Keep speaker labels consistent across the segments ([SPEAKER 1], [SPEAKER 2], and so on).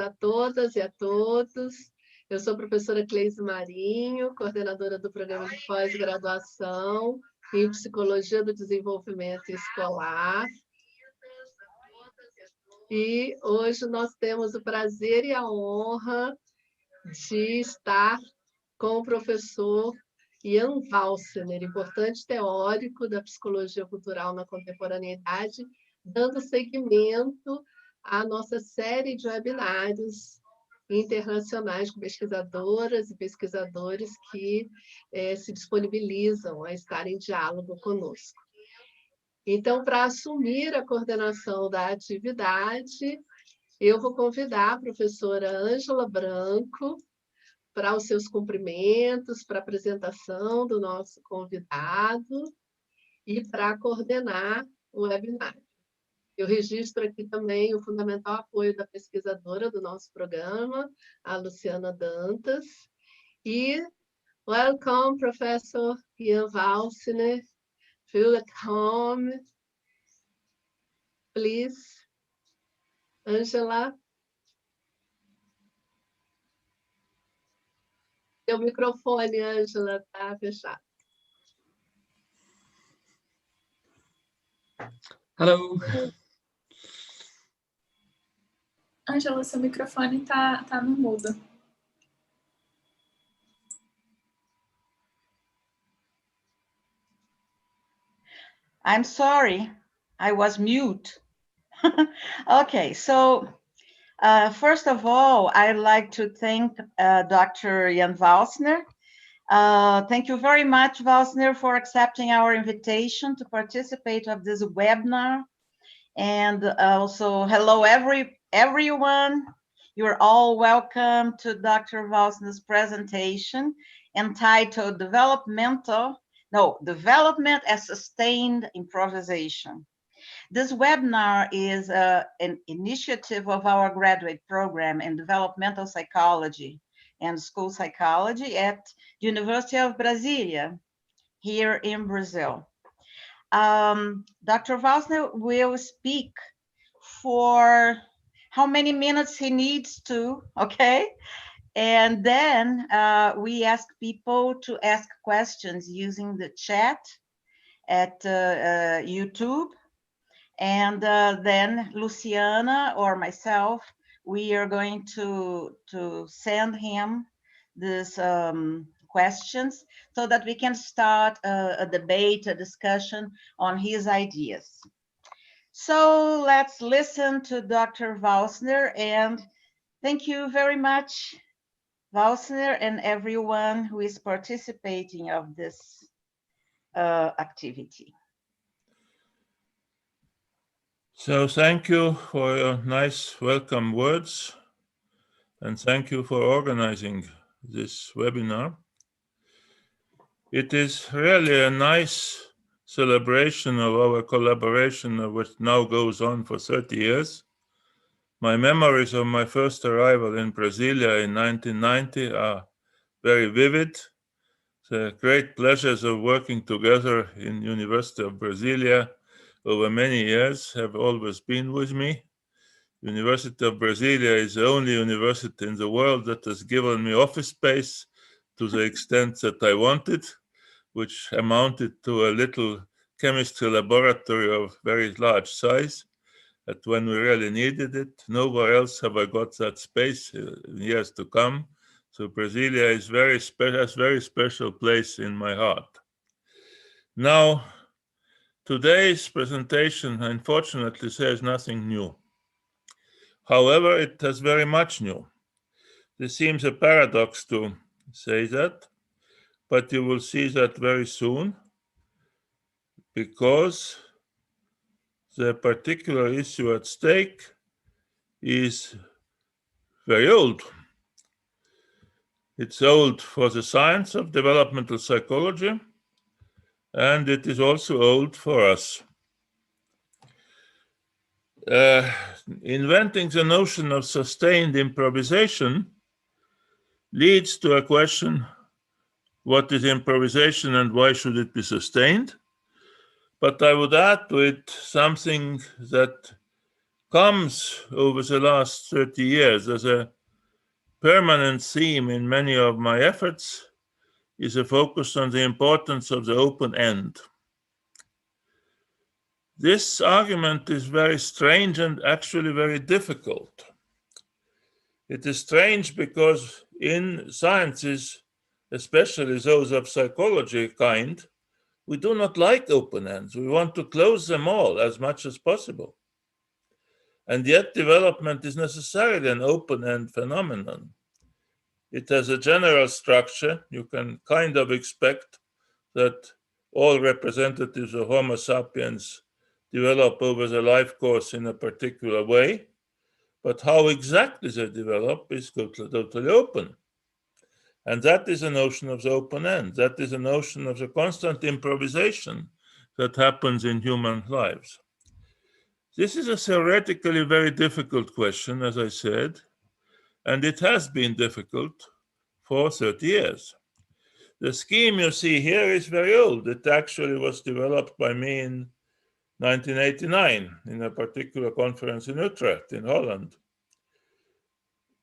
[SPEAKER 1] a todas e a todos. Eu sou a professora Cleise Marinho, coordenadora do programa de pós-graduação em Psicologia do Desenvolvimento Escolar. E hoje nós temos o prazer e a honra de estar com o professor Jaan Valsiner, importante teórico da psicologia cultural na contemporaneidade, dando seguimento à nossa série de webinários internacionais com pesquisadoras e pesquisadores que se disponibilizam a estar em diálogo conosco. Então, para assumir a coordenação da atividade, eu vou convidar a professora Ângela Branco para os seus cumprimentos, para a apresentação do nosso convidado e para coordenar o webinário. Eu registro aqui também o fundamental apoio da pesquisadora do nosso programa, a Luciana Dantas. E welcome, Professor Jaan Valsiner. Feel at home. Please, Angela. Seu microfone, Angela, está fechado.
[SPEAKER 2] Hello.
[SPEAKER 3] Angela, seu microfone tá no mudo.
[SPEAKER 4] I'm sorry, I was mute. Okay, so first of all, I'd like to thank Dr. Jaan Valsiner. Thank you very much, Valsiner, for accepting our invitation to participate of this webinar. And also, hello, everyone. You're all welcome to Dr. Valsiner's presentation entitled Development as Sustained Improvisation. This webinar is an initiative of our graduate program in developmental psychology and school psychology at the University of Brasília, here in Brazil. Dr. Valsiner will speak for how many minutes he needs to, okay? And then we ask people to ask questions using the chat at YouTube. And then Luciana or myself, we are going to send him these questions so that we can start a debate, a discussion on his ideas. So let's listen to Dr. Valsiner, and thank you very much, Valsiner, and everyone who is participating of this activity.
[SPEAKER 5] So thank you for your nice welcome words, and thank you for organizing this webinar. It is really a nice celebration of our collaboration, which now goes on for 30 years. My memories of my first arrival in Brasilia in 1990 are very vivid. The great pleasures of working together in University of Brasilia over many years have always been with me. University of Brasilia is the only university in the world that has given me office space to the extent that I wanted, which amounted to a little chemistry laboratory of very large size. That when we really needed it, nowhere else have I got that space in years to come. So Brasilia is has very special place in my heart. Now, today's presentation, unfortunately, says nothing new. However, it has very much new. This seems a paradox to say that, but you will see that very soon, because the particular issue at stake is very old. It's old for the science of developmental psychology, and it is also old for us. Inventing the notion of sustained improvisation leads to a question: what is improvisation and why should it be sustained? But I would add to it something that comes over the last 30 years as a permanent theme in many of my efforts is a focus on the importance of the open end. This argument is very strange and actually very difficult. It is strange because in sciences, especially those of psychology kind, we do not like open ends. We want to close them all as much as possible. And yet development is necessarily an open-end phenomenon. It has a general structure. You can kind of expect that all representatives of Homo sapiens develop over the life course in a particular way, but how exactly they develop is totally open. And that is a notion of the open end. That is a notion of the constant improvisation that happens in human lives. This is a theoretically very difficult question, as I said, and it has been difficult for 30 years. The scheme you see here is very old. It actually was developed by me in 1989 in a particular conference in Utrecht in Holland.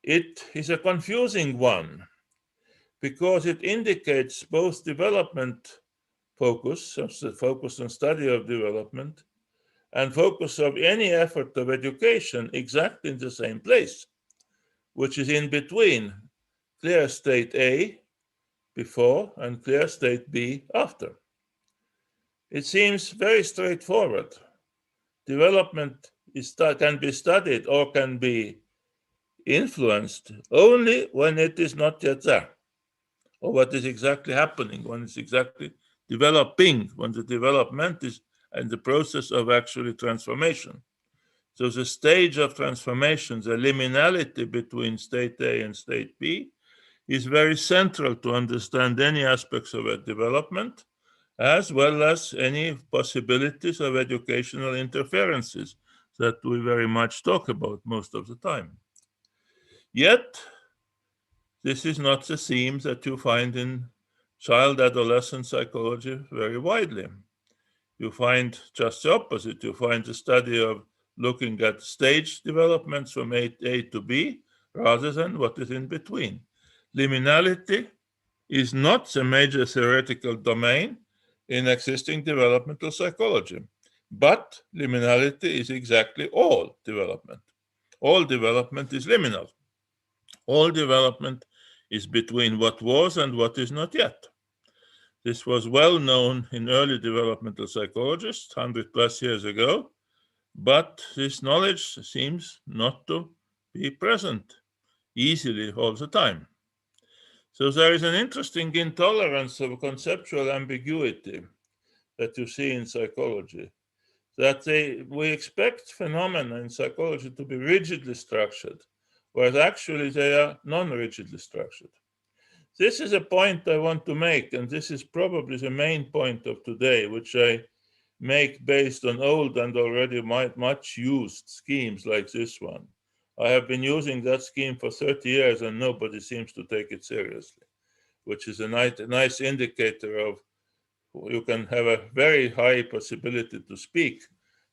[SPEAKER 5] It is a confusing one because it indicates both development focus, the focus on study of development, and focus of any effort of education exactly in the same place, which is in between clear state A before and clear state B after. It seems very straightforward. Development can be studied or can be influenced only when it is not yet there, or what is exactly happening, when it's exactly developing, when the development is in the process of actually transformation. So the stage of transformation, the liminality between state A and state B, is very central to understand any aspects of a development, as well as any possibilities of educational interferences that we very much talk about most of the time. Yet, this is not the theme that you find in child-adolescent psychology very widely. You find just the opposite. You find the study of looking at stage developments from A to B rather than what is in between. Liminality is not the major theoretical domain in existing developmental psychology, but liminality is exactly all development. All development is liminal. All development is between what was and what is not yet. This was well known in early developmental psychologists 100 plus years ago, but this knowledge seems not to be present easily all the time. So there is an interesting intolerance of conceptual ambiguity that you see in psychology, that we expect phenomena in psychology to be rigidly structured, whereas actually they are non-rigidly structured. This is a point I want to make, and this is probably the main point of today, which I make based on old and already much used schemes like this one. I have been using that scheme for 30 years and nobody seems to take it seriously, which is a nice indicator of you can have a very high possibility to speak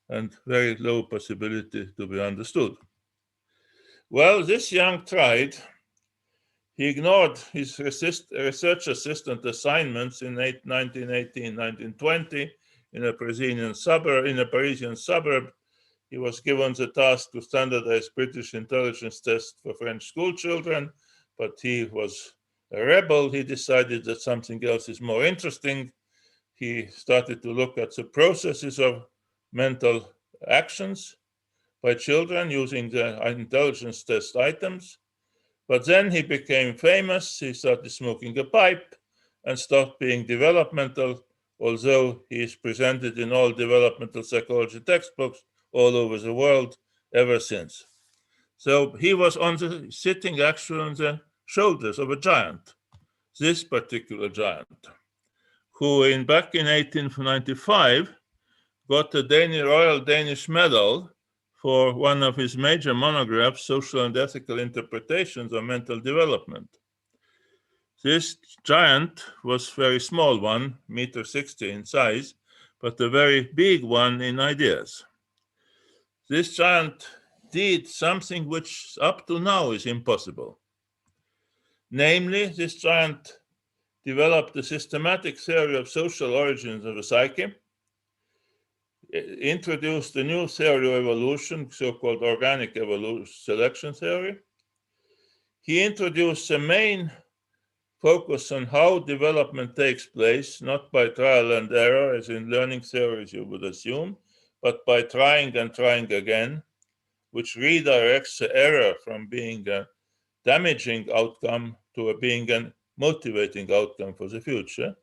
[SPEAKER 5] and very low possibility to be understood. Well, this Jaan tried. He ignored his research assistant assignments in 1918, 1920 in a Parisian suburb. He was given the task to standardize British intelligence tests for French school children, but he was a rebel. He decided that something else is more interesting. He started to look at the processes of mental actions by children using the intelligence test items. But then he became famous. He started smoking a pipe and stopped being developmental, although he is presented in all developmental psychology textbooks all over the world ever since. So he was sitting actually on the shoulders of a giant, this particular giant, who back in 1895 got the Royal Danish Medal for one of his major monographs, Social and Ethical Interpretations of Mental Development. This giant was a very small one, 1.60 meters in size, but a very big one in ideas. This giant did something which up to now is impossible. Namely, this giant developed a systematic theory of social origins of the psyche, introduced a new theory of evolution, so-called organic evolution selection theory. He introduced the main focus on how development takes place, not by trial and error, as in learning theories you would assume, but by trying and trying again, which redirects the error from being a damaging outcome to being a motivating outcome for the future.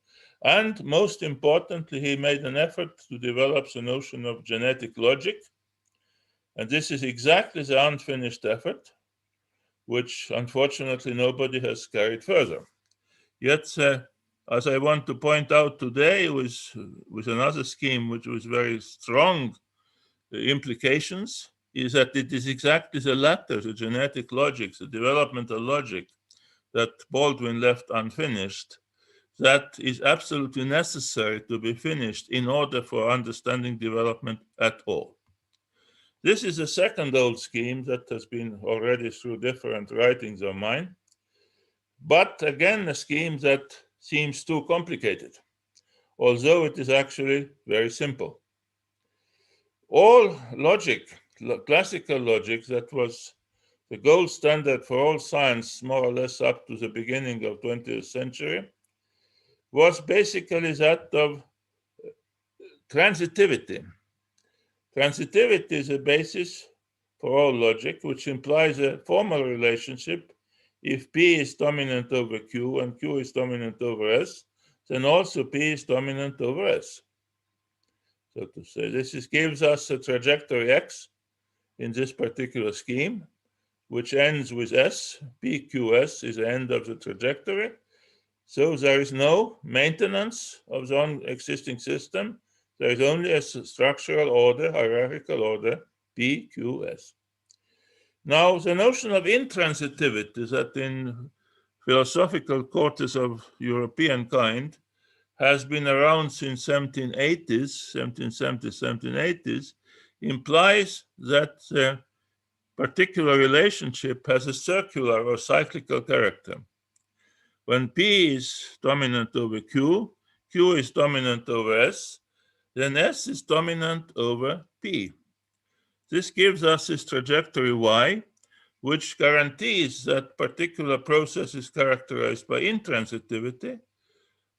[SPEAKER 5] And most importantly, he made an effort to develop the notion of genetic logic. And this is exactly the unfinished effort, which unfortunately nobody has carried further. Yet, as I want to point out today, with another scheme which was very strong implications, is that it is exactly the latter, the genetic logic, the developmental logic, that Baldwin left unfinished, that is absolutely necessary to be finished in order for understanding development at all. This is a second old scheme that has been already through different writings of mine, but again, a scheme that seems too complicated, although it is actually very simple. All logic, classical logic, that was the gold standard for all science, more or less up to the beginning of 20th century, was basically that of transitivity. Transitivity is a basis for all logic, which implies a formal relationship. If P is dominant over Q and Q is dominant over S, then also P is dominant over S. So to say, this gives us a trajectory X in this particular scheme, which ends with S. PQS is the end of the trajectory. So there is no maintenance of the existing system. There is only a structural order, hierarchical order, PQS. Now, the notion of intransitivity, that in philosophical quarters of European kind has been around since 1770s, 1780s, implies that the particular relationship has a circular or cyclical character. When P is dominant over Q, Q is dominant over S, then S is dominant over P. This gives us this trajectory Y, which guarantees that particular processes characterized by intransitivity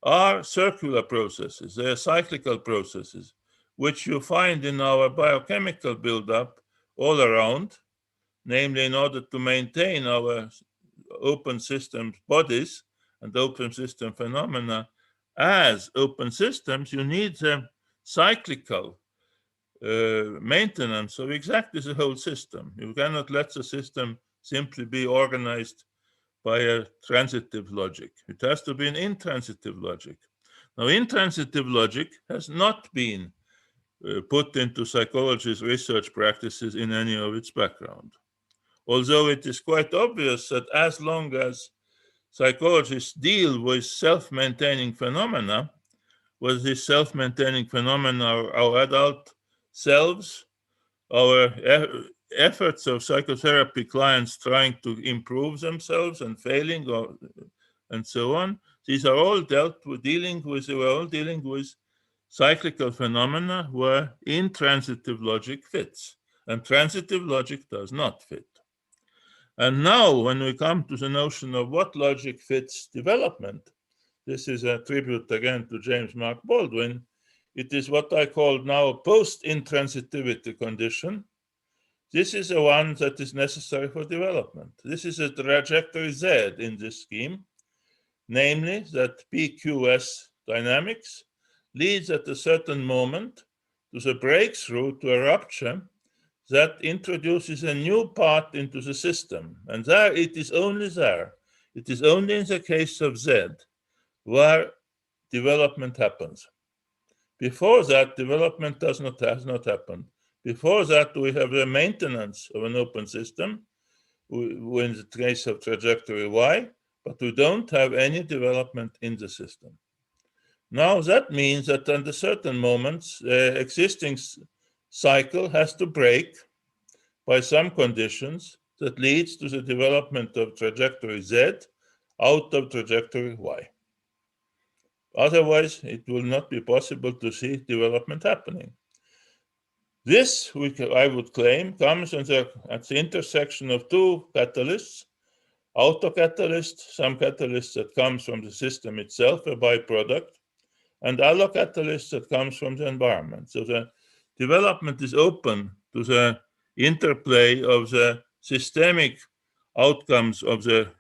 [SPEAKER 5] are circular processes, they are cyclical processes, which you find in our biochemical buildup all around, namely in order to maintain our open system bodies and open system phenomena as open systems, you need the cyclical maintenance of exactly the whole system. You cannot let the system simply be organized by a transitive logic. It has to be an intransitive logic. Now, intransitive logic has not been put into psychology's research practices in any of its background. Although it is quite obvious that as long as psychologists deal with self-maintaining phenomena, with these self-maintaining phenomena, our adult selves, our efforts of psychotherapy clients trying to improve themselves and failing, and so on, these are all dealing with cyclical phenomena where intransitive logic fits, and transitive logic does not fit. And now, when we come to the notion of what logic fits development, this is a tribute again to James Mark Baldwin. It is what I call now a post-intransitivity condition. This is the one that is necessary for development. This is a trajectory Z in this scheme, namely that PQS dynamics leads at a certain moment to the breakthrough, to a rupture that introduces a new part into the system. And there, it is only there. It is only in the case of Z where development happens. Before that, development has not happened. Before that, we have the maintenance of an open system in the case of trajectory Y, but we don't have any development in the system. Now, that means that under certain moments, the existing cycle has to break. by some conditions that leads to the development of trajectory Z out of trajectory Y. Otherwise, it will not be possible to see development happening. This, I would claim, comes at the intersection of two catalysts: autocatalyst, some catalyst that comes from the system itself, a byproduct, and allocatalyst that comes from the environment. So the development is open to the interplay of the systemic outcomes of the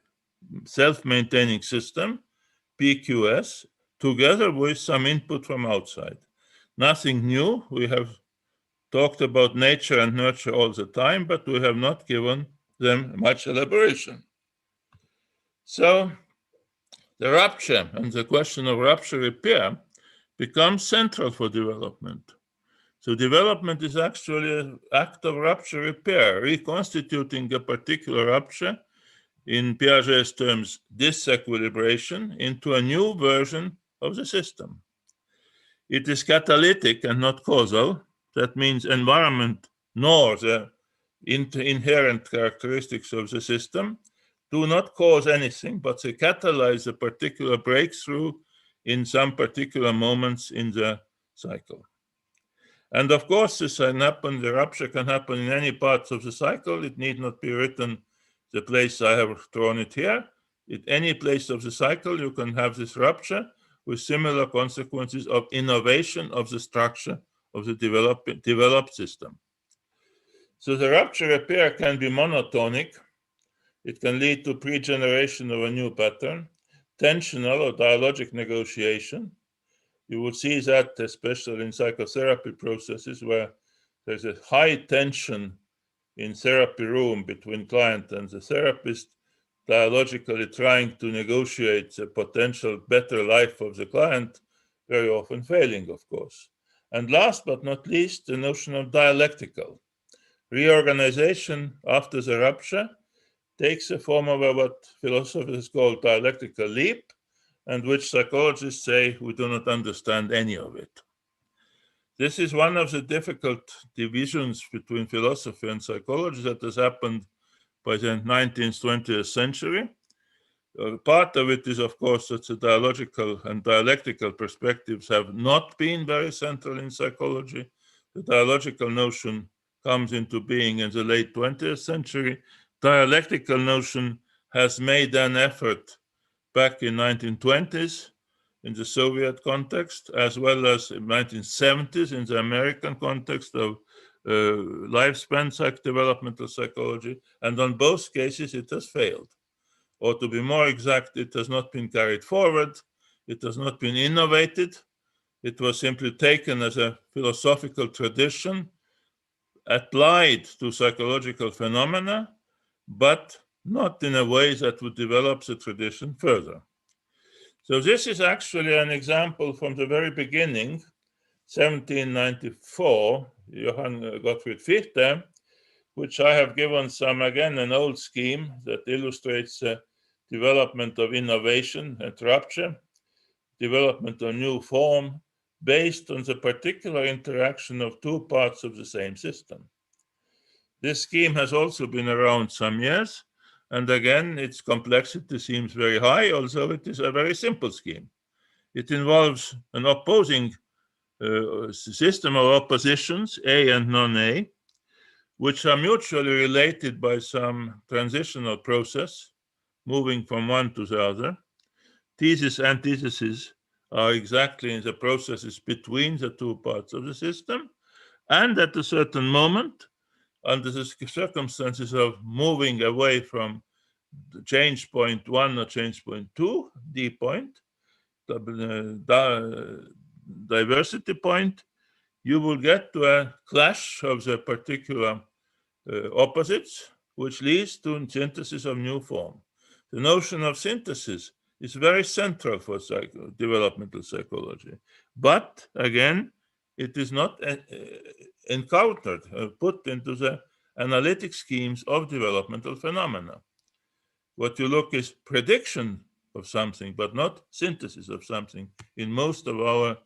[SPEAKER 5] self-maintaining system, PQS, together with some input from outside. Nothing new. We have talked about nature and nurture all the time, but we have not given them much elaboration. So the rupture and the question of rupture repair becomes central for development. So development is actually an act of rupture repair, reconstituting a particular rupture, in Piaget's terms, disequilibration, into a new version of the system. It is catalytic and not causal. That means environment nor the inherent characteristics of the system do not cause anything, but they catalyze a particular breakthrough in some particular moments in the cycle. And of course, this can happen, the rupture can happen in any parts of the cycle. It need not be written the place I have drawn it here. At any place of the cycle, you can have this rupture with similar consequences of innovation of the structure of the developed system. So the rupture repair can be monotonic. It can lead to pre-generation of a new pattern, tensional or dialogic negotiation. You will see that especially in psychotherapy processes where there's a high tension in therapy room between client and the therapist, dialogically trying to negotiate the potential better life of the client, very often failing, of course. And last but not least, the notion of dialectical. Reorganization after the rupture takes the form of what philosophers call dialectical leap, and which psychologists say we do not understand any of it. This is one of the difficult divisions between philosophy and psychology that has happened by the 19th, 20th century. Part of it is, of course, that the dialogical and dialectical perspectives have not been very central in psychology. The dialogical notion comes into being in the late 20th century. Dialectical notion has made an effort back in 1920s in the Soviet context, as well as in 1970s in the American context of lifespan developmental psychology. And on both cases, it has failed. Or to be more exact, it has not been carried forward. It has not been innovated. It was simply taken as a philosophical tradition, applied to psychological phenomena, but not in a way that would develop the tradition further. So this is actually an example from the very beginning, 1794, Johann Gottfried Fichte, which I have given again, an old scheme that illustrates the development of innovation and rupture, development of new form, based on the particular interaction of two parts of the same system. This scheme has also been around some years, and again, its complexity seems very high, although it is a very simple scheme. It involves an opposing system of oppositions, A and non-A, which are mutually related by some transitional process, moving from one to the other. Thesis and antithesis are exactly in the processes between the two parts of the system, and at a certain moment, under the circumstances of moving away from the change point 1 or change point 2, D point, diversity point, you will get to a clash of the particular opposites, which leads to synthesis of new form. The notion of synthesis is very central for developmental psychology. But again, it is not encountered, put into the analytic schemes of developmental phenomena. What you look is prediction of something, but not synthesis of something in most of our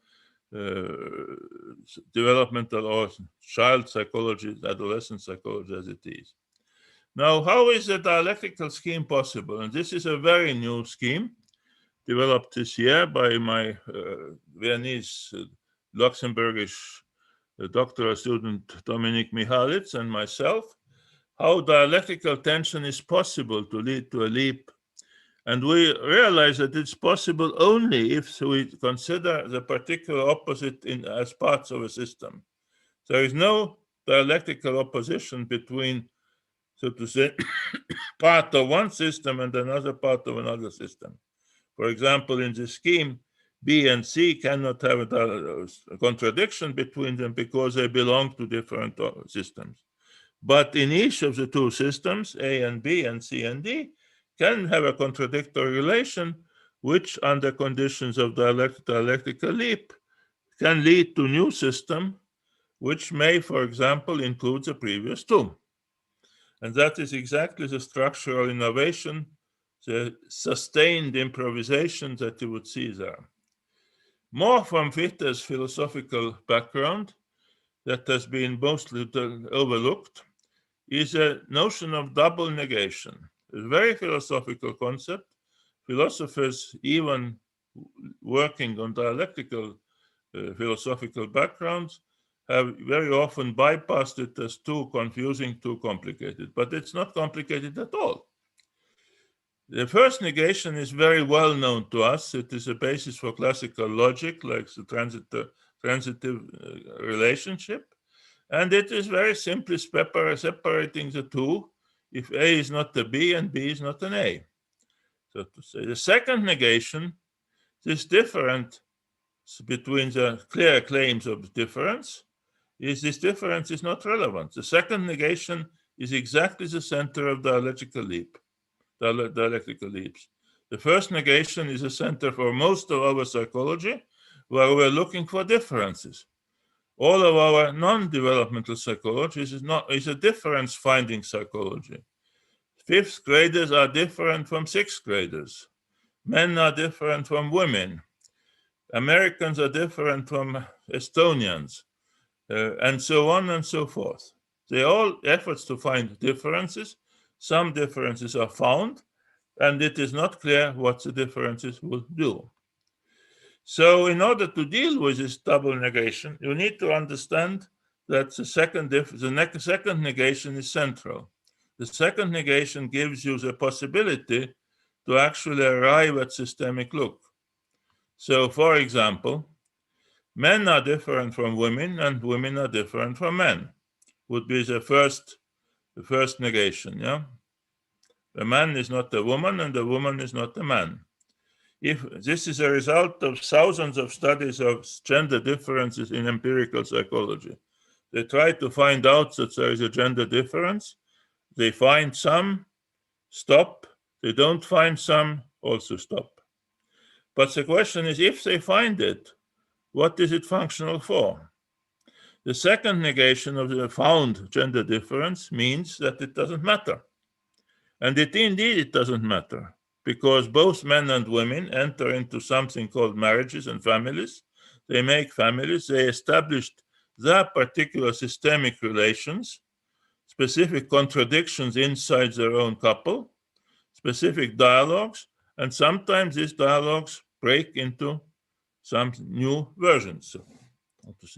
[SPEAKER 5] developmental or child psychology, adolescent psychology as it is. Now, how is a dialectical scheme possible? And this is a very new scheme developed this year by my Viennese Luxembourgish doctoral student Dominique Michalitz and myself, how dialectical tension is possible to lead to a leap. And we realize that it's possible only if we consider the particular opposite as parts of a system. There is no dialectical opposition between, so to say, part of one system and another part of another system. For example, in the scheme, B and C cannot have a contradiction between them because they belong to different systems. But in each of the two systems, A and B and C and D, can have a contradictory relation, which under conditions of dialectical leap can lead to new system, which may, for example, include the previous two. And that is exactly the structural innovation, the sustained improvisation that you would see there. More from Fichte's philosophical background that has been mostly overlooked is a notion of double negation. A very philosophical concept. Philosophers, even working on dialectical philosophical backgrounds, have very often bypassed it as too confusing, too complicated. But it's not complicated at all. The first negation is very well known to us. It is a basis for classical logic, like the transitive relationship. And it is very simply separating the two if A is not a B and B is not an A. So to say, the second negation, this difference between the clear claims of difference, is this difference is not relevant. The second negation is exactly the center of dialectical leaps. The first negation is a center for most of our psychology, where we're looking for differences. All of our non-developmental psychology is a difference-finding psychology. Fifth graders are different from sixth graders. Men are different from women. Americans are different from Estonians, and so on and so forth. They are all efforts to find differences. Some differences are found, and it is not clear what the differences will do. So in order to deal with this double negation, you need to understand that the second negation is central. The second negation gives you the possibility to actually arrive at systemic look. So for example, men are different from women and women are different from men, would be the first negation, yeah? A man is not a woman and a woman is not a man. If this is a result of thousands of studies of gender differences in empirical psychology. They try to find out that there is a gender difference. They find some, stop. They don't find some, also stop. But the question is, if they find it, what is it functional for? The second negation of the found gender difference means that it doesn't matter. And indeed it doesn't matter, because both men and women enter into something called marriages and families. They make families, they established their particular systemic relations, specific contradictions inside their own couple, specific dialogues, and sometimes these dialogues break into some new versions.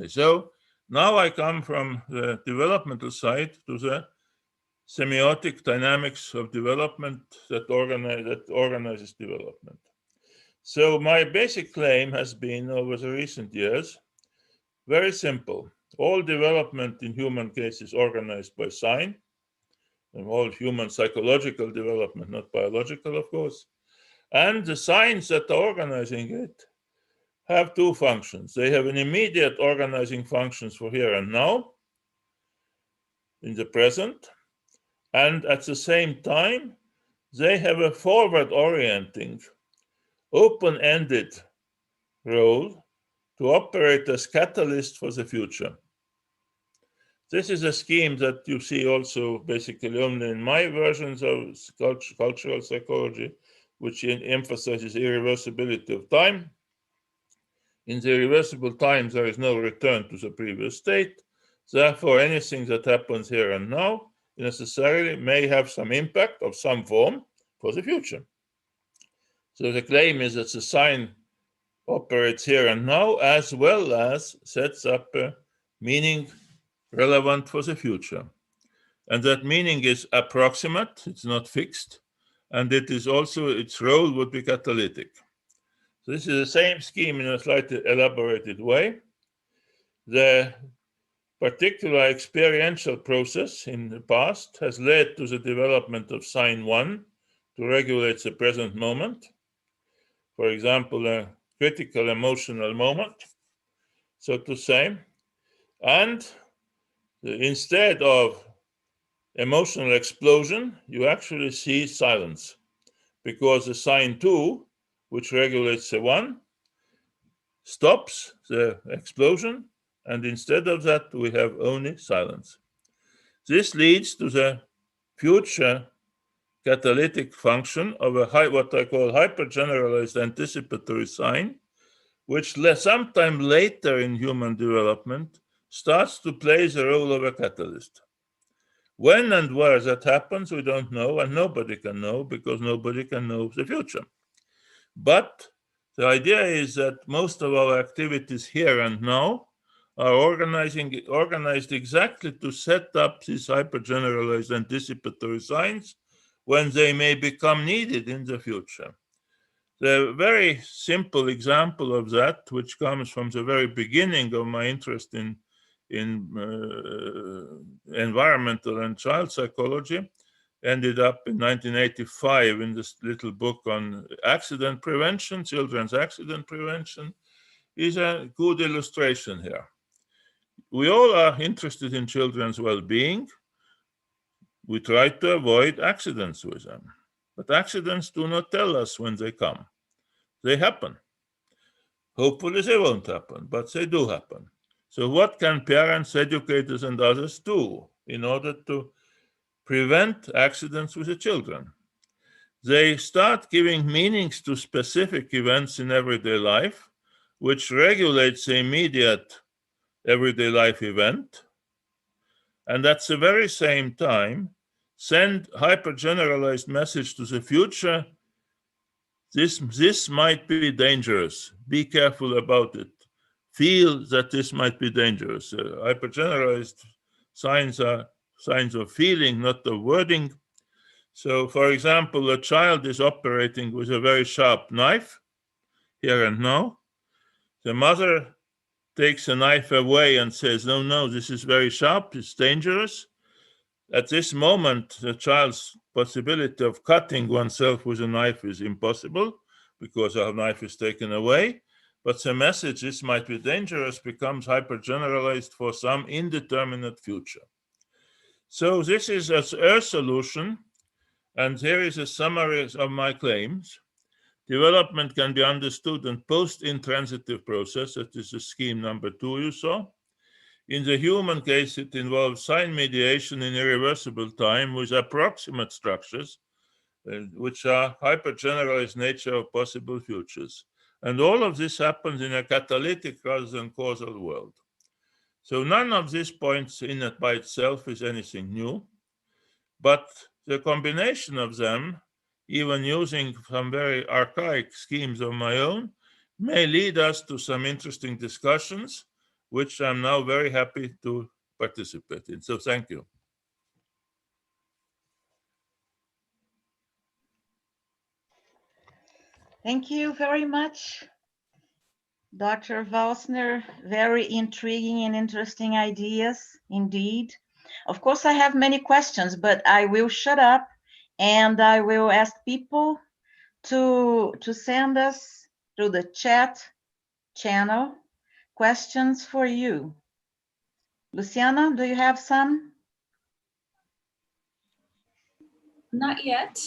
[SPEAKER 5] So now I come from the developmental side to the semiotic dynamics of development that organizes development. So my basic claim has been over the recent years, very simple. All development in human case is organized by sign, and all human psychological development, not biological, of course. And the signs that are organizing it have two functions. They have an immediate organizing functions for here and now, in the present, and at the same time, they have a forward-orienting, open-ended role to operate as catalyst for the future. This is a scheme that you see also basically only in my versions of cultural psychology, which emphasizes irreversibility of time. In the irreversible times, there is no return to the previous state. Therefore, anything that happens here and now necessarily may have some impact of some form for the future. So the claim is that the sign operates here and now, as well as sets up a meaning relevant for the future. And that meaning is approximate, it's not fixed, and it is also, its role would be catalytic. So this is the same scheme in a slightly elaborated way. The particular experiential process in the past has led to the development of sign 1 to regulate the present moment. For example, a critical emotional moment, so to say. And instead of emotional explosion, you actually see silence, because the sign 2, which regulates the 1, stops the explosion, and instead of that, we have only silence. This leads to the future catalytic function of what I call hypergeneralized anticipatory sign, which sometime later in human development starts to play the role of a catalyst. When and where that happens, we don't know, and nobody can know, because nobody can know the future. But the idea is that most of our activities here and now are organized exactly to set up these hypergeneralized anticipatory signs when they may become needed in the future. The very simple example of that, which comes from the very beginning of my interest in environmental and child psychology, ended up in 1985 in this little book on accident prevention, children's accident prevention, is a good illustration here. We all are interested in children's well-being. We try to avoid accidents with them. But accidents do not tell us when they come. They happen. Hopefully they won't happen, but they do happen. So what can parents, educators, and others do in order to prevent accidents with the children? They start giving meanings to specific events in everyday life, which regulates the immediate everyday life event, and at the very same time, send hypergeneralized message to the future. This might be dangerous. Be careful about it. Feel that this might be dangerous. Hypergeneralized signs are signs of feeling, not of wording. So, for example, a child is operating with a very sharp knife, here and now. The mother takes the knife away and says, no, this is very sharp, it's dangerous. At this moment, the child's possibility of cutting oneself with a knife is impossible because our knife is taken away. But the message, this might be dangerous, becomes hypergeneralized for some indeterminate future. So this is a solution, and here is a summary of my claims. Development can be understood in post-intransitive process, that is the scheme number 2 you saw. In the human case, it involves sign mediation in irreversible time with approximate structures, which are hypergeneralized nature of possible futures. And all of this happens in a catalytic rather than causal world. So none of these points in it by itself is anything new, but the combination of them, even using some very archaic schemes of my own, may lead us to some interesting discussions, which I'm now very happy to participate in. So thank you.
[SPEAKER 4] Thank you very much, Dr. Valsiner. Very intriguing and interesting ideas indeed. Of course, I have many questions, but I will shut up and I will ask people to send us through the chat channel questions for you. Luciana, do you have some?
[SPEAKER 3] Not yet.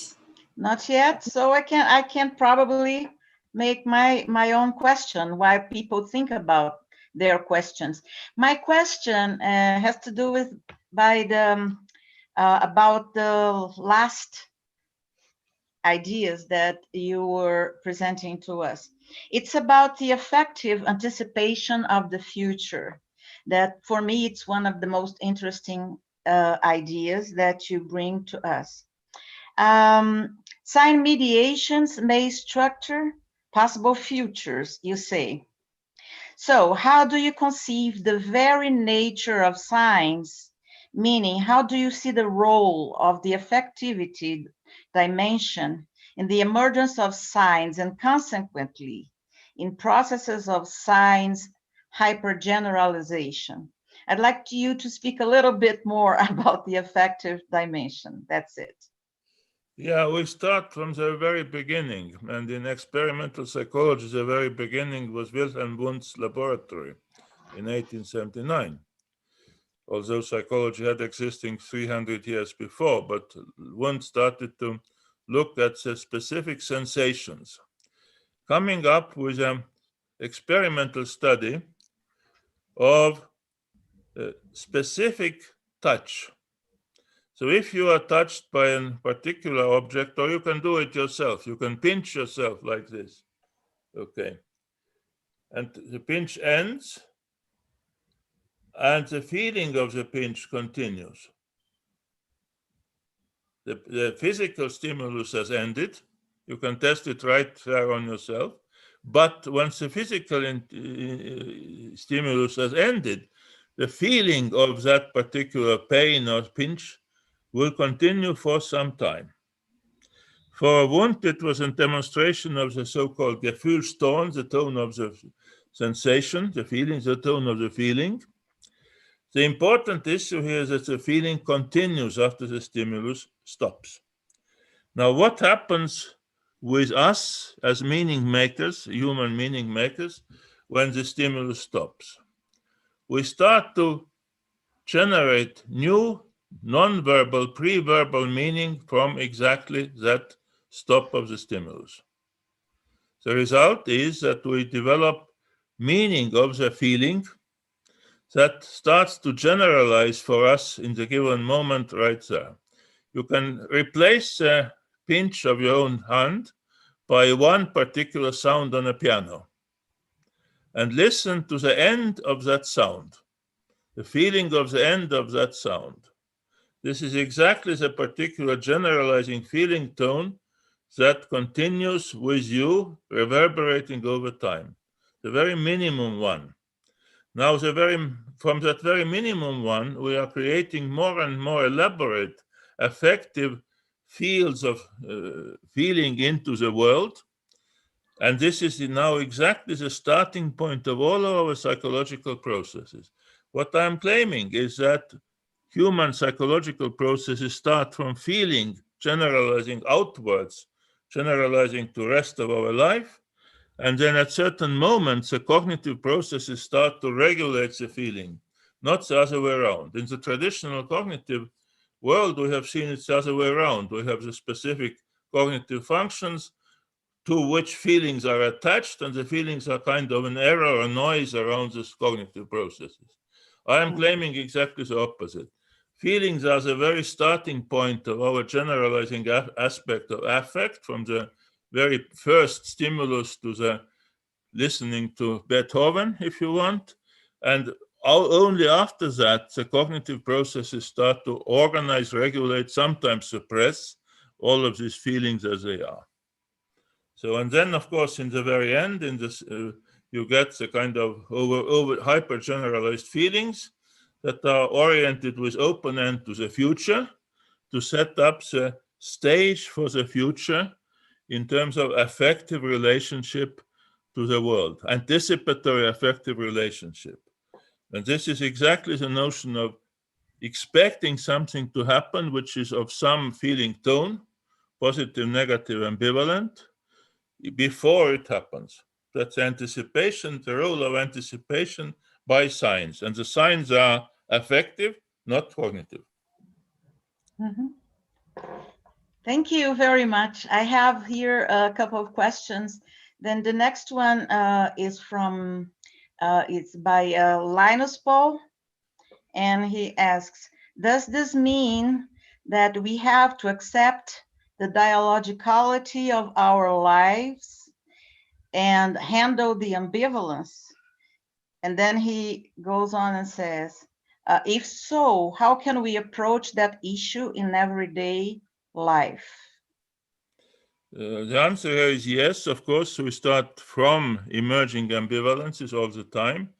[SPEAKER 4] Not yet. So I can probably make my own question while people think about their questions. My question has to do with about the last ideas that you were presenting to us. It's about the effective anticipation of the future. That for me, it's one of the most interesting ideas that you bring to us. Sign mediations may structure possible futures, you say. So how do you conceive the very nature of signs? Meaning, how do you see the role of the affectivity dimension in the emergence of signs and consequently in processes of signs hypergeneralization? I'd like you to speak a little bit more about the affective dimension. That's it.
[SPEAKER 5] Yeah, we start from the very beginning, and in experimental psychology, the very beginning was Wilhelm Wundt's laboratory in 1879. Although psychology had existing 300 years before, but Wundt started to look at the specific sensations, coming up with an experimental study of specific touch. So if you are touched by a particular object, or you can do it yourself, you can pinch yourself like this, okay? And the pinch ends, and the feeling of the pinch continues. The physical stimulus has ended. You can test it right there on yourself. But once the physical stimulus has ended, the feeling of that particular pain or pinch will continue for some time. For Wundt, it was a demonstration of the so-called Gefühlston, the tone of the sensation, the feeling, the tone of the feeling. The important issue here is that the feeling continues after the stimulus stops. Now, what happens with us as meaning makers, human meaning makers, when the stimulus stops? We start to generate new non-verbal, pre-verbal meaning from exactly that stop of the stimulus. The result is that we develop meaning of the feeling that starts to generalize for us in the given moment right there. You can replace the pinch of your own hand by one particular sound on a piano and listen to the end of that sound, the feeling of the end of that sound. This is exactly the particular generalizing feeling tone that continues with you, reverberating over time, the very minimum one. Now, from that very minimum one, we are creating more and more elaborate, affective fields of feeling into the world. And this is now exactly the starting point of all of our psychological processes. What I'm claiming is that human psychological processes start from feeling, generalizing outwards, generalizing to the rest of our life. And then at certain moments, the cognitive processes start to regulate the feeling, not the other way around. In the traditional cognitive world, we have seen it's the other way around. We have the specific cognitive functions to which feelings are attached, and the feelings are kind of an error or noise around these cognitive processes. I am claiming exactly the opposite. Feelings are the very starting point of our generalizing aspect of affect, from the very first stimulus to the listening to Beethoven, if you want. And only after that, the cognitive processes start to organize, regulate, sometimes suppress all of these feelings as they are. So, and then, of course, in the very end, in this, you get the kind of hyper generalized feelings that are oriented with open end to the future, to set up the stage for the future in terms of affective relationship to the world, anticipatory affective relationship. And this is exactly the notion of expecting something to happen, which is of some feeling tone, positive, negative, ambivalent, before it happens. That's anticipation, the role of anticipation by signs. And the signs are affective, not cognitive.
[SPEAKER 4] Mm-hmm. Thank you very much. I have here a couple of questions. Then the next one is from, it's by Linus Paul. And he asks, does this mean that we have to accept the dialogicality of our lives and handle the ambivalence? And then he goes on and says, if so, how can we approach that issue in everyday life?
[SPEAKER 5] The answer here is yes, of course. We start from emerging ambivalences all the time,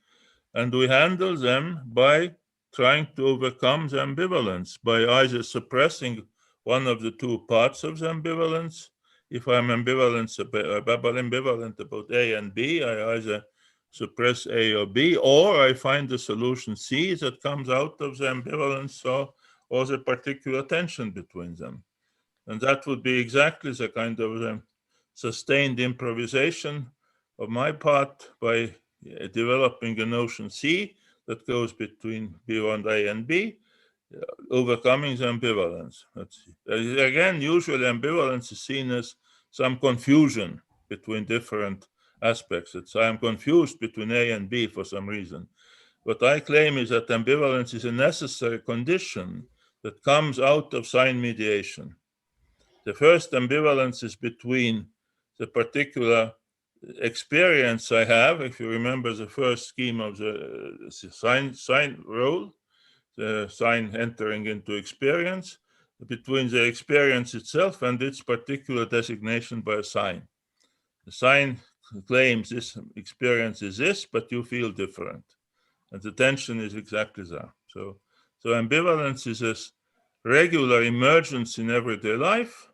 [SPEAKER 5] and we handle them by trying to overcome the ambivalence, by either suppressing one of the two parts of the ambivalence. If I'm ambivalent about A and B, I either suppress A or B, or I find the solution C that comes out of the ambivalence or the particular tension between them. And that would be exactly the kind of sustained improvisation of my part by developing a notion C that goes between B1 A and B, overcoming the ambivalence. Again, usually ambivalence is seen as some confusion between different aspects. I am confused between A and B for some reason. What I claim is that ambivalence is a necessary condition that comes out of sign mediation. The first ambivalence is between the particular experience I have, if you remember the first scheme of the sign role, the sign entering into experience, between the experience itself and its particular designation by a sign. The sign claims this experience is this, but you feel different. And the tension is exactly that. So ambivalence is a regular emergence in everyday life,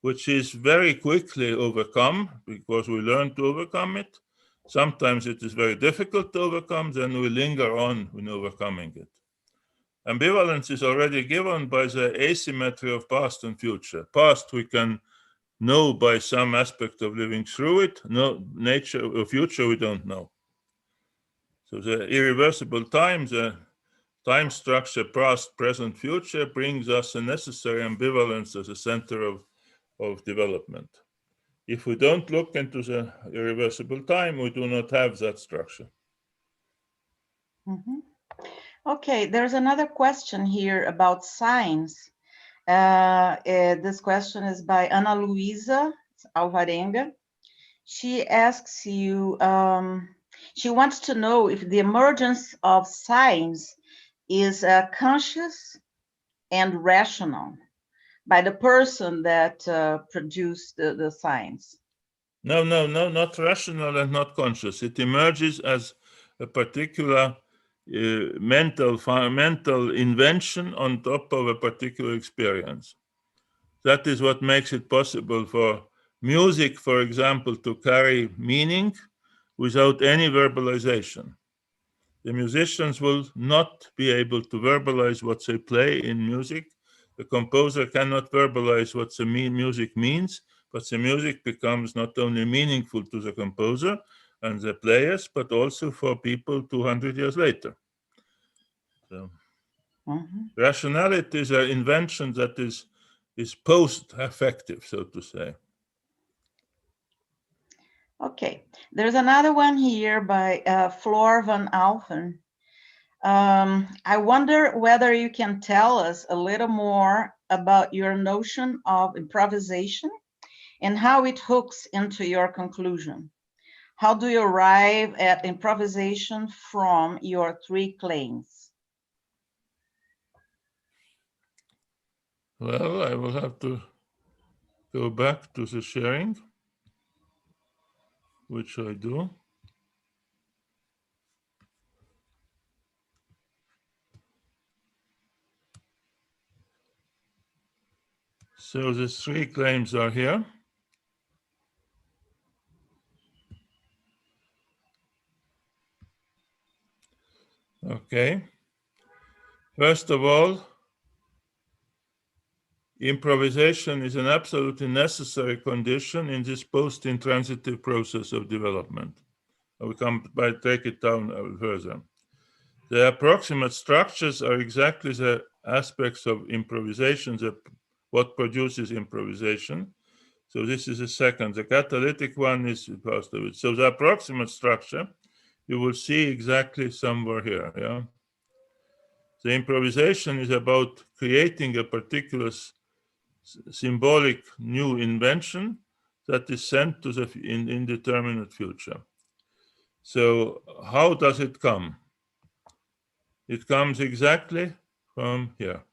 [SPEAKER 5] which is very quickly overcome because we learn to overcome it. Sometimes it is very difficult to overcome, then we linger on in overcoming it. Ambivalence is already given by the asymmetry of past and future. Past we can know by some aspect of living through it, no nature of future we don't know. So the irreversible time, the time structure past, present, future brings us a necessary ambivalence as a center of development. If we don't look into the irreversible time, we do not have that structure.
[SPEAKER 4] Mm-hmm. Okay, there's another question here about signs. This question is by Ana Luisa Alvarenga. She asks you, she wants to know if the emergence of signs is conscious and rational by the person that produced the signs.
[SPEAKER 5] No, not rational and not conscious. It emerges as a particular mental invention on top of a particular experience. That is what makes it possible for music, for example, to carry meaning without any verbalization. The musicians will not be able to verbalize what they play in music. The composer cannot verbalize what the music means, but the music becomes not only meaningful to the composer and the players, but also for people 200 years later. So, rationality is an invention that is post-affective, so to say.
[SPEAKER 4] Okay, there's another one here by Floor van Alphen. I wonder whether you can tell us a little more about your notion of improvisation and how it hooks into your conclusion. How do you arrive at improvisation from your three claims?
[SPEAKER 5] Well, I will have to go back to the sharing, which I do. So the three claims are here. Okay. First of all, improvisation is an absolutely necessary condition in this post-intransitive process of development. I will take it down further. The approximate structures are exactly the aspects of improvisation, what produces improvisation. So this is the second. The catalytic one is part of it. So the approximate structure, you will see exactly somewhere here. Yeah. The improvisation is about creating a particular symbolic new invention that is sent to the indeterminate future. So how does it come? It comes exactly from here.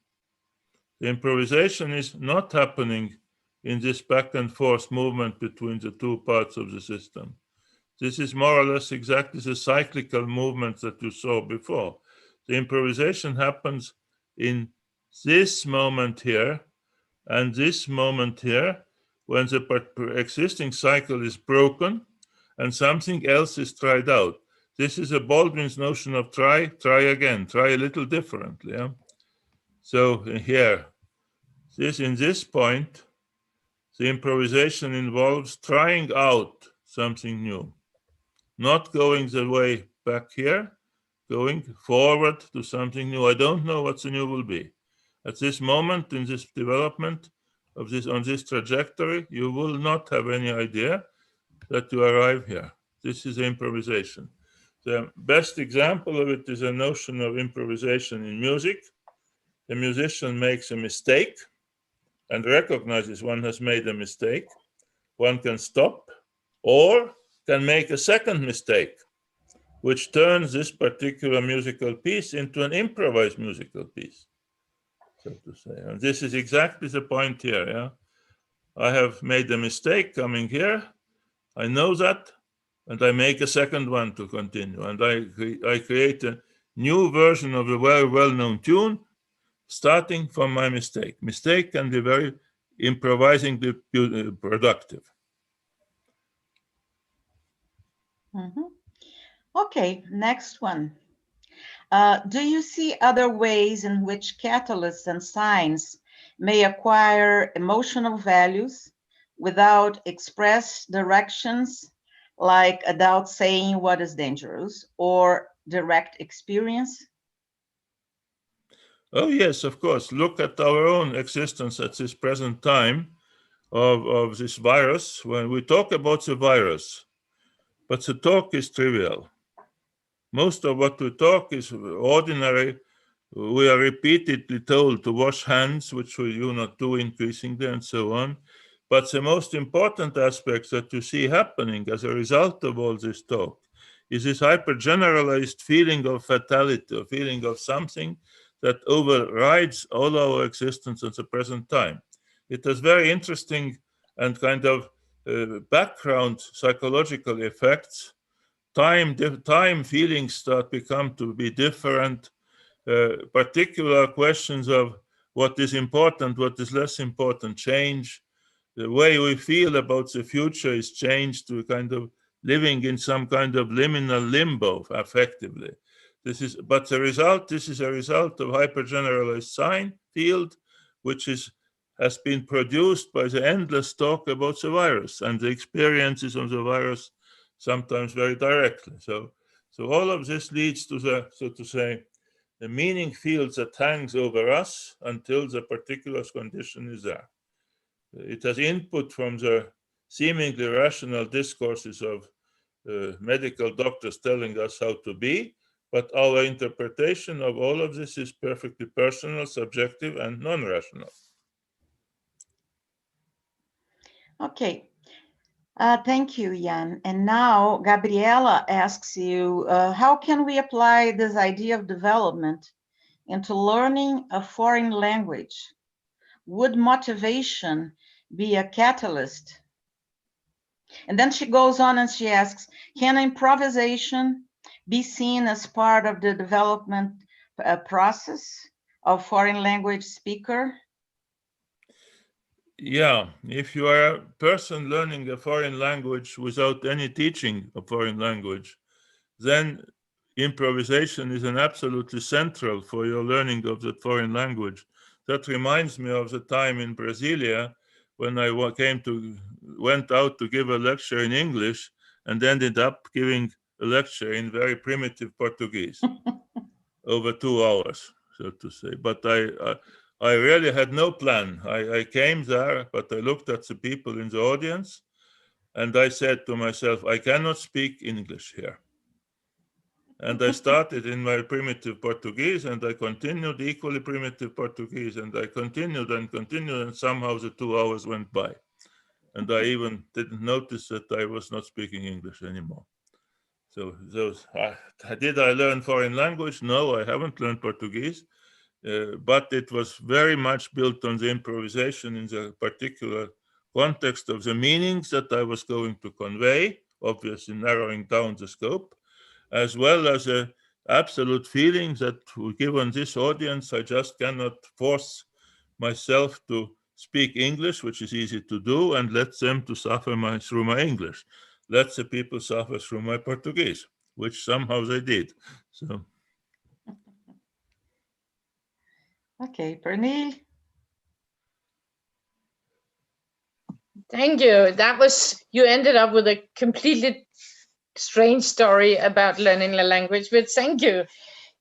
[SPEAKER 5] The improvisation is not happening in this back and forth movement between the two parts of the system. This is more or less exactly the cyclical movement that you saw before. The improvisation happens in this moment here and this moment here, when the existing cycle is broken and something else is tried out. This is a Baldwin's notion of try again, try a little differently. Yeah? So here, in this point, the improvisation involves trying out something new, not going the way back here, going forward to something new. I don't know what the new will be. At this moment in this development of this, on this trajectory, you will not have any idea that you arrive here. This is improvisation. The best example of it is a notion of improvisation in music. The musician makes a mistake and recognizes one has made a mistake. One can stop or can make a second mistake, which turns this particular musical piece into an improvised musical piece, so to say. And this is exactly the point here. Yeah? I have made a mistake coming here. I know that, and I make a second one to continue. And I create a new version of a very well-known tune, starting from my mistake. Mistake can be very improvisingly productive.
[SPEAKER 4] Mm-hmm. Okay, next one. Do you see other ways in which catalysts and signs may acquire emotional values without express directions, like adults saying what is dangerous, or direct experience?
[SPEAKER 5] Oh, yes, of course. Look at our own existence at this present time of this virus. When we talk about the virus, but the talk is trivial. Most of what we talk is ordinary. We are repeatedly told to wash hands, which we do not do increasingly, and so on. But the most important aspects that you see happening as a result of all this talk is this hyper-generalized feeling of fatality, a feeling of something that overrides all our existence at the present time. It has very interesting and kind of background psychological effects. Time feelings start become to be different. Particular questions of what is important, what is less important change. The way we feel about the future is changed to kind of living in some kind of liminal limbo, effectively. This is a result of hypergeneralized sign field, which has been produced by the endless talk about the virus and the experiences of the virus, sometimes very directly. So all of this leads to the, so to say, the meaning field that hangs over us until the particular condition is there. It has input from the seemingly rational discourses of medical doctors telling us how to be, but our interpretation of all of this is perfectly personal, subjective, and non-rational.
[SPEAKER 4] Okay. Thank you, Jaan. And now Gabriela asks you, how can we apply this idea of development into learning a foreign language? Would motivation be a catalyst? And then she goes on and she asks, can improvisation be seen as part of the development process of foreign language speaker?
[SPEAKER 5] Yeah, if you are a person learning a foreign language without any teaching of foreign language, then improvisation is an absolutely central for your learning of the foreign language. That reminds me of the time in Brasilia when I went out to give a lecture in English and ended up giving a lecture in very primitive Portuguese over 2 hours, so to say. But I really had no plan. I came there, but I looked at the people in the audience and I said to myself, I cannot speak English here. And I started in my primitive Portuguese, and I continued equally primitive Portuguese, and I continued, and somehow the 2 hours went by. And I even didn't notice that I was not speaking English anymore. So did I learn foreign language? No, I haven't learned Portuguese, but it was very much built on the improvisation in the particular context of the meanings that I was going to convey, obviously narrowing down the scope, as well as a absolute feeling that given this audience, I just cannot force myself to speak English, which is easy to do, and let them to suffer through my English. Let the people suffer through my Portuguese, which somehow they did. So.
[SPEAKER 4] Okay, Pernille.
[SPEAKER 2] Thank you. You ended up with a completely strange story about learning the language, but thank you.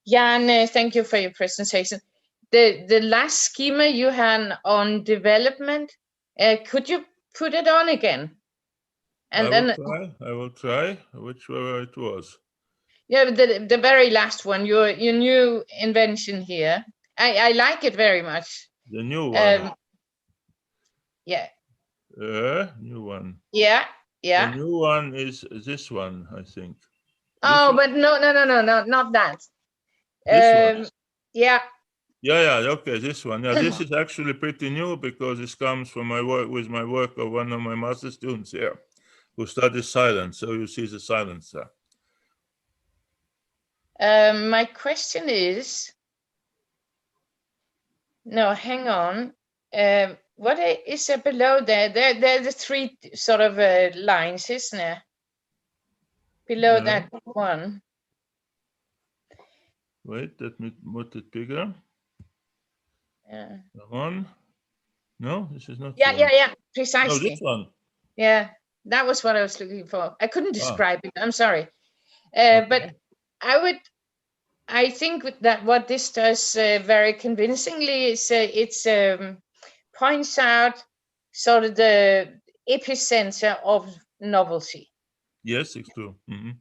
[SPEAKER 2] Jaan, thank you for your presentation. The last schema you had on development, could you put it on again? And
[SPEAKER 5] I will try, whichever it was.
[SPEAKER 2] Yeah, the very last one, your new invention here. I like it very much.
[SPEAKER 5] The new one.
[SPEAKER 2] Yeah.
[SPEAKER 5] New one.
[SPEAKER 2] Yeah.
[SPEAKER 5] The new one is this one, I think.
[SPEAKER 2] But no, not that.
[SPEAKER 5] This one.
[SPEAKER 2] Yeah.
[SPEAKER 5] Yeah, okay, this one. Yeah, this is actually pretty new because this comes from my work of one of my master students here who studies silence. So you see the silence there.
[SPEAKER 2] My question is, no, hang on. What is there below there? There are the three sort of lines, isn't there? Below that one.
[SPEAKER 5] Wait, let me put it bigger.
[SPEAKER 2] Yeah.
[SPEAKER 5] Come on. No, this is not.
[SPEAKER 2] Yeah, precisely.
[SPEAKER 5] No, this one.
[SPEAKER 2] Yeah, that was what I was looking for. I couldn't describe it. I'm sorry.
[SPEAKER 5] Okay.
[SPEAKER 2] But I think that what this does very convincingly is it points out sort of the epicenter of novelty.
[SPEAKER 5] Yes, it's true. Mm-hmm.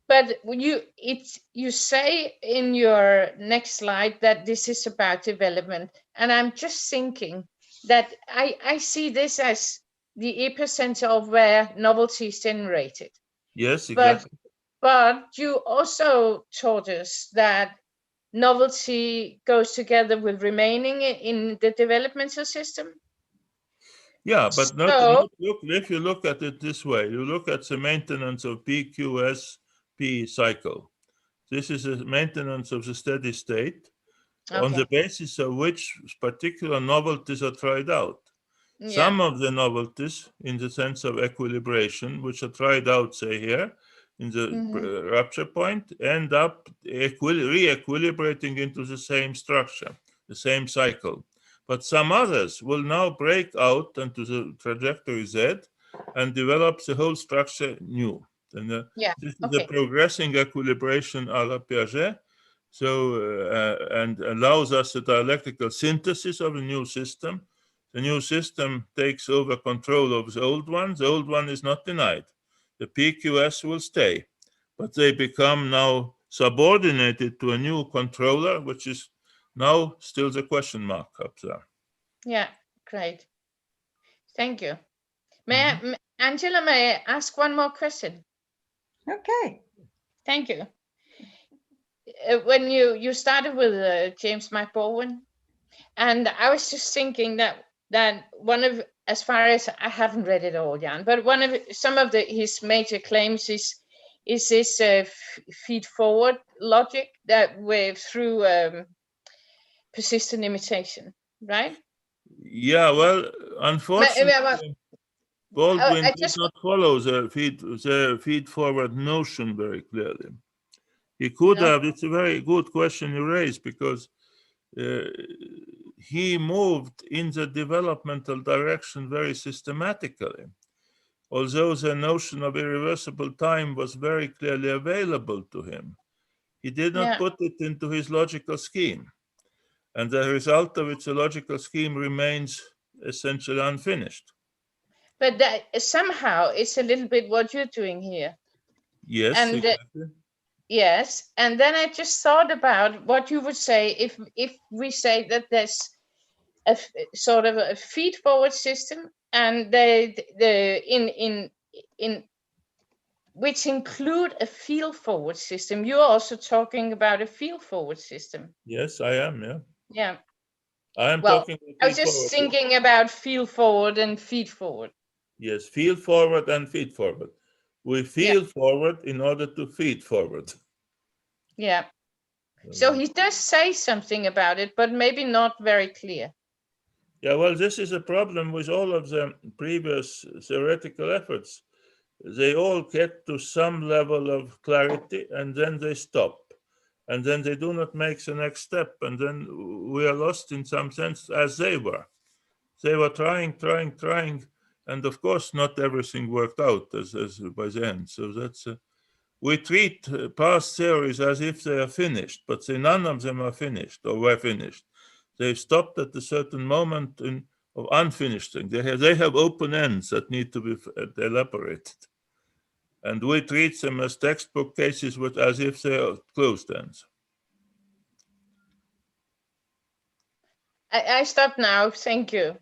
[SPEAKER 2] But you say in your next slide that this is about development, and I'm just thinking that I see this as the epicenter of where novelty is generated.
[SPEAKER 5] Yes, exactly.
[SPEAKER 2] But you also taught us that novelty goes together with remaining in the developmental system.
[SPEAKER 5] Yeah, but if you look at it this way, you look at the maintenance of PQSP cycle. This is a maintenance of the steady state on the basis of which particular novelties are tried out. Yeah. Some of the novelties, in the sense of equilibration, which are tried out, say here, in the rupture point, end up re-equilibrating into the same structure, the same cycle. But some others will now break out into the trajectory Z and develop the whole structure new. And this is the progressing equilibration a la Piaget. So, and allows us a dialectical synthesis of a new system. The new system takes over control of the old one. The old one is not denied. The PQS will stay, but they become now subordinated to a new controller, which is now still the question mark up there.
[SPEAKER 2] Yeah, great. Thank you. Angela, may I ask one more question?
[SPEAKER 4] Okay.
[SPEAKER 2] Thank you. When you started with James McBowen, and I was just thinking that one of, as far as I haven't read it all, Jaan, but some of his major claims is this feed forward logic that through persistent imitation, right?
[SPEAKER 5] Yeah, well, unfortunately, Baldwin did not follow the feed forward notion very clearly. He could have. It's a very good question you raised, because he moved in the developmental direction very systematically. Although the notion of irreversible time was very clearly available to him, he did not put it into his logical scheme. And the result of its logical scheme remains essentially unfinished.
[SPEAKER 2] But somehow it's a little bit what you're doing here.
[SPEAKER 5] Yes,
[SPEAKER 2] and
[SPEAKER 5] exactly.
[SPEAKER 2] Yes, and then I just thought about what you would say if we say that there's a sort of a feed-forward system, and in which include a feel-forward system. You're also talking about a feel-forward system.
[SPEAKER 5] Yes, I am. Yeah.
[SPEAKER 2] Yeah.
[SPEAKER 5] I am
[SPEAKER 2] Well,
[SPEAKER 5] talking.
[SPEAKER 2] I was just thinking about feel-forward and feed-forward.
[SPEAKER 5] Yes, feel forward and feed forward. We feel forward in order to feed forward.
[SPEAKER 2] Yeah. So he does say something about it, but maybe not very clear.
[SPEAKER 5] Yeah, well, this is a problem with all of the previous theoretical efforts. They all get to some level of clarity and then they stop. And then they do not make the next step. And then we are lost in some sense as they were. They were trying. And of course, not everything worked out as by the end. So that's, we treat past theories as if they are finished, but none of them are finished or were finished. They stopped at a certain moment of unfinished things. They have open ends that need to be elaborated. And we treat them as textbook cases as if they are closed ends.
[SPEAKER 2] I stop now. Thank you.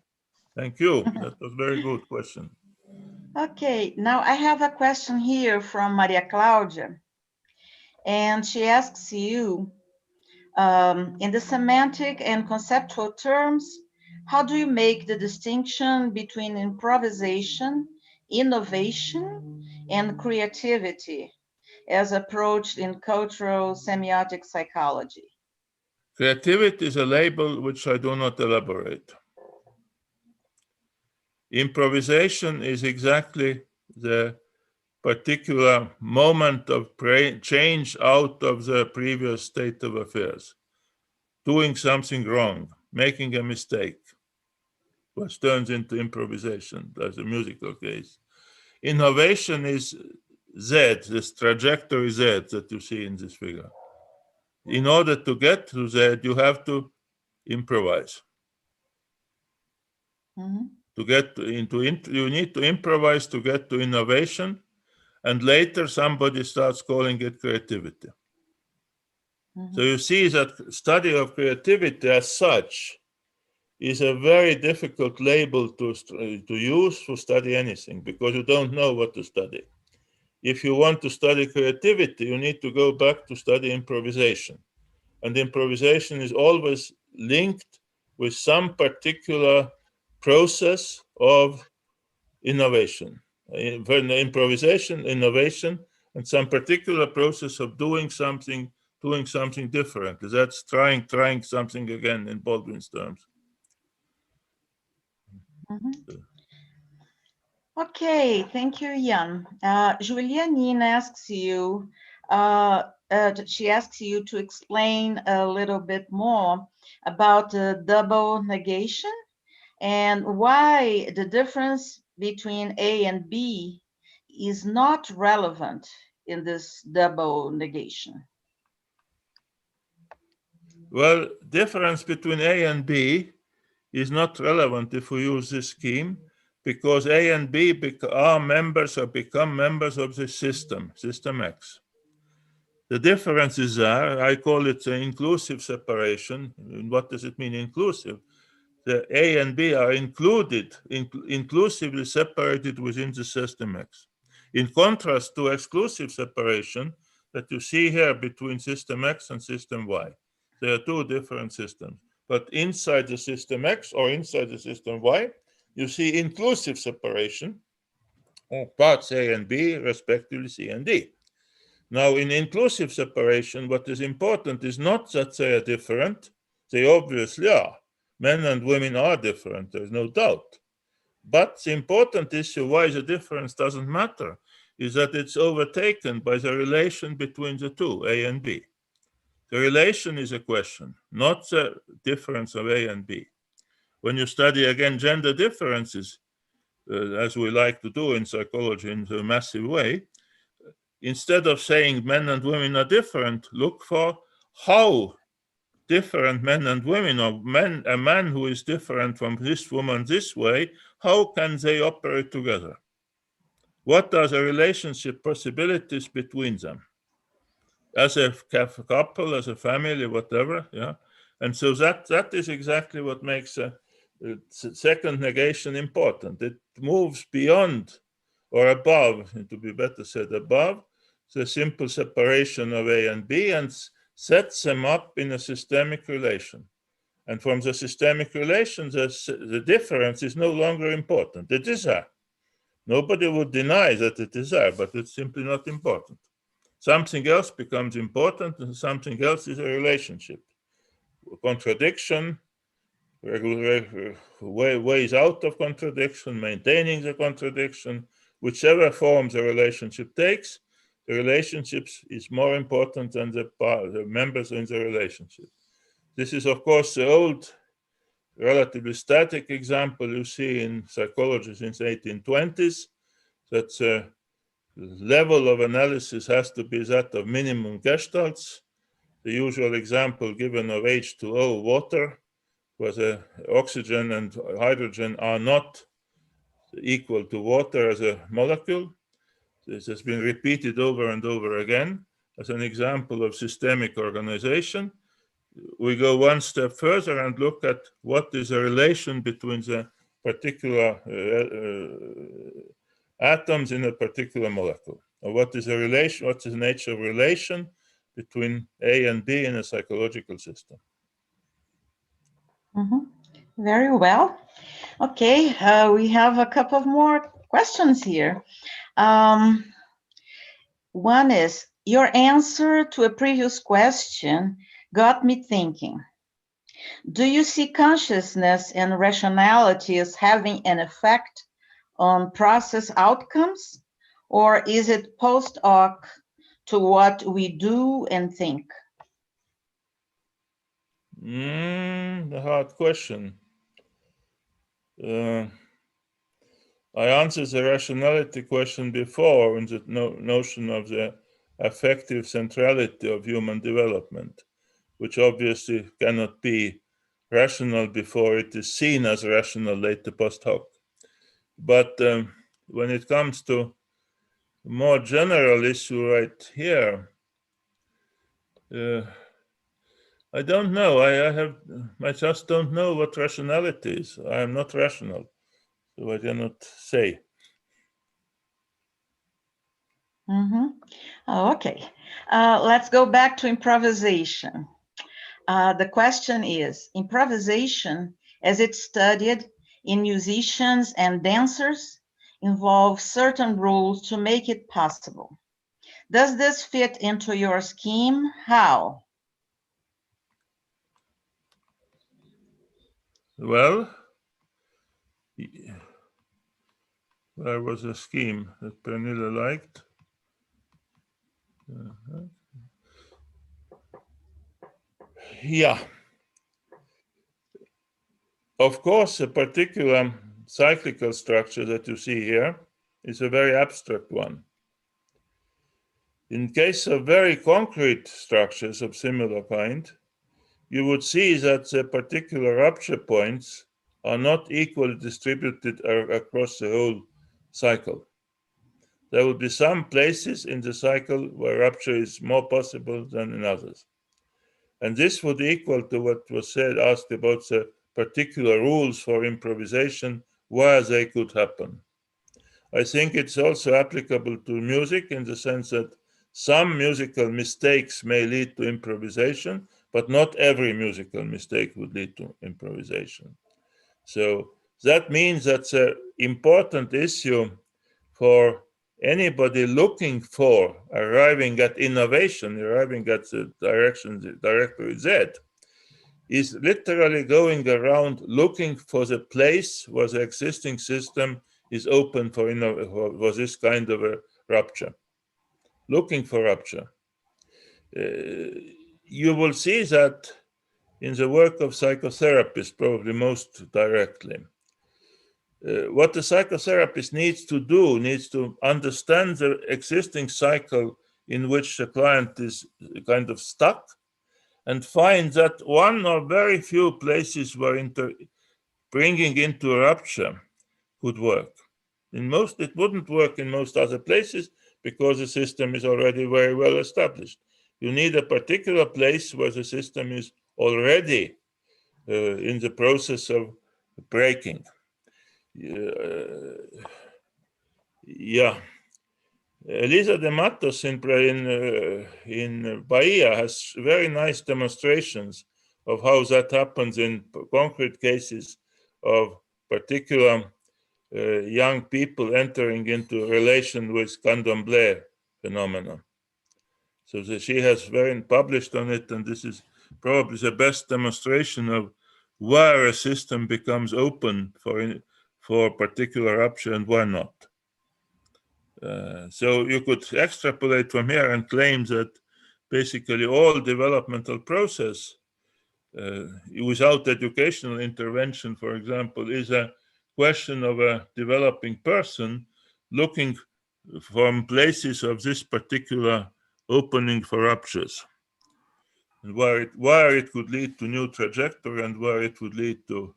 [SPEAKER 5] Thank you. That was a very good question.
[SPEAKER 4] Okay, now I have a question here from Maria Cláudia. And she asks you, in the semantic and conceptual terms, how do you make the distinction between improvisation, innovation, and creativity as approached in cultural semiotic psychology?
[SPEAKER 5] Creativity is a label which I do not elaborate. Improvisation is exactly the particular moment of change out of the previous state of affairs, doing something wrong, making a mistake, which turns into improvisation. That's a musical case. Innovation is Z, this trajectory Z that you see in this figure. In order to get to Z, you have to improvise.
[SPEAKER 4] Mm-hmm.
[SPEAKER 5] To get you need to improvise to get to innovation, and later somebody starts calling it creativity. Mm-hmm. So you see that study of creativity as such is a very difficult label to use to study anything, because you don't know what to study. If you want to study creativity, you need to go back to study improvisation. And improvisation is always linked with some particular process of innovation. Improvisation, innovation, and some particular process of doing something different. That's trying something again in Baldwin's terms.
[SPEAKER 4] Mm-hmm. Okay, thank you, Jaan. Julianine asks you, she asks you to explain a little bit more about the double negation and why the difference between A and B is not relevant in this double negation.
[SPEAKER 5] Well, difference between A and B is not relevant if we use this scheme, because A and B are members or become members of the system X. The difference is there. I call it an inclusive separation. What does it mean, inclusive? The A and B are inclusively separated within the system X. In contrast to exclusive separation that you see here between system X and system Y. There are two different systems. But inside the system X or inside the system Y, you see inclusive separation of parts A and B, respectively C and D. Now, in inclusive separation, what is important is not that they are different. They obviously are. Men and women are different, there's no doubt. But the important issue why the difference doesn't matter is that it's overtaken by the relation between the two, A and B. The relation is a question, not the difference of A and B. When you study, again, gender differences, as we like to do in psychology in a massive way, instead of saying men and women are different, look for how different men and women, or a man who is different from this woman this way, how can they operate together? What are the relationship possibilities between them? as a couple, as a family, whatever, yeah. And so that is exactly what makes a second negation important. It moves beyond or above, to be better said, above the simple separation of A and B and sets them up in a systemic relation. And from the systemic relation, the difference is no longer important. It is there. Nobody would deny that it is there, but it's simply not important. Something else becomes important, and something else is a relationship. Contradiction, ways out of contradiction, maintaining the contradiction, whichever form the relationship takes, the relationships is more important than the members in the relationship. This is, of course, the old relatively static example you see in psychology since 1820s, that the level of analysis has to be that of minimum gestalts. The usual example given of H2O, water, where the oxygen and hydrogen are not equal to water as a molecule. This has been repeated over and over again as an example of systemic organization. We go one step further and look at what is a relation between the particular atoms in a particular molecule, or what is a relation, what is the nature of relation between A and B in a psychological system.
[SPEAKER 4] Very well. Okay, we have a couple of more questions here. One is, your answer to a previous question got me thinking. Do you see consciousness and rationality as having an effect on process outcomes, or is it post hoc to what we do and think?
[SPEAKER 5] A hard question. I answered the rationality question before in the notion of the affective centrality of human development, which obviously cannot be rational before it is seen as rational later post hoc. But when it comes to a more general issue right here, I don't know. I just don't know what rationality is. I am not rational, so I cannot say.
[SPEAKER 4] Okay, let's go back to improvisation. The question is, improvisation, as it's studied in musicians and dancers, involves certain rules to make it possible. Does this fit into your scheme? How?
[SPEAKER 5] Well, there was a scheme that Pernilla liked. Yeah. Of course, a particular cyclical structure that you see here is a very abstract one. In case of very concrete structures of similar kind, you would see that the particular rupture points are not equally distributed across the whole cycle. There will be some places in the cycle where rupture is more possible than in others. And this would equal to what was asked about the particular rules for improvisation, where they could happen. I think it's also applicable to music in the sense that some musical mistakes may lead to improvisation, but not every musical mistake would lead to improvisation. So that means that's an important issue for anybody looking for arriving at innovation, arriving at the directory Z, is literally going around looking for the place where the existing system is open for this kind of a rupture. Looking for rupture. You will see that in the work of psychotherapists, probably most directly. What the psychotherapist needs to do, needs to understand the existing cycle in which the client is kind of stuck, and find that one or very few places where bringing into a rupture could work. In most, it wouldn't work in most other places because the system is already very well established. You need a particular place where the system is already in the process of breaking. Yeah. Elisa de Matos in Bahia has very nice demonstrations of how that happens in concrete cases of particular young people entering into relation with candomblé phenomenon. So she has very published on it, and this is probably the best demonstration of where a system becomes open for particular rupture and why not. So you could extrapolate from here and claim that basically all developmental process without educational intervention, for example, is a question of a developing person looking from places of this particular opening for ruptures, and where it could lead to new trajectory and where it would lead to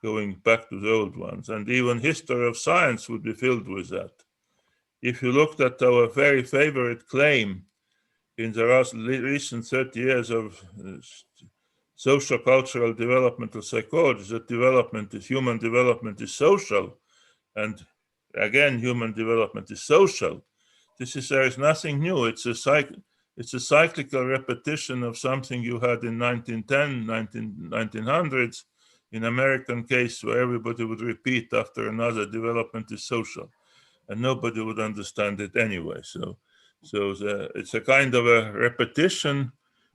[SPEAKER 5] going back to the old ones. And even history of science would be filled with that. If you looked at our very favorite claim in the recent 30 years of social cultural developmental psychology, that human development is social, and again, human development is social. There is nothing new. It's a cyclical repetition of something you had in 1900s in American case, where everybody would repeat after another, development is social, and nobody would understand it anyway. So it's a kind of a repetition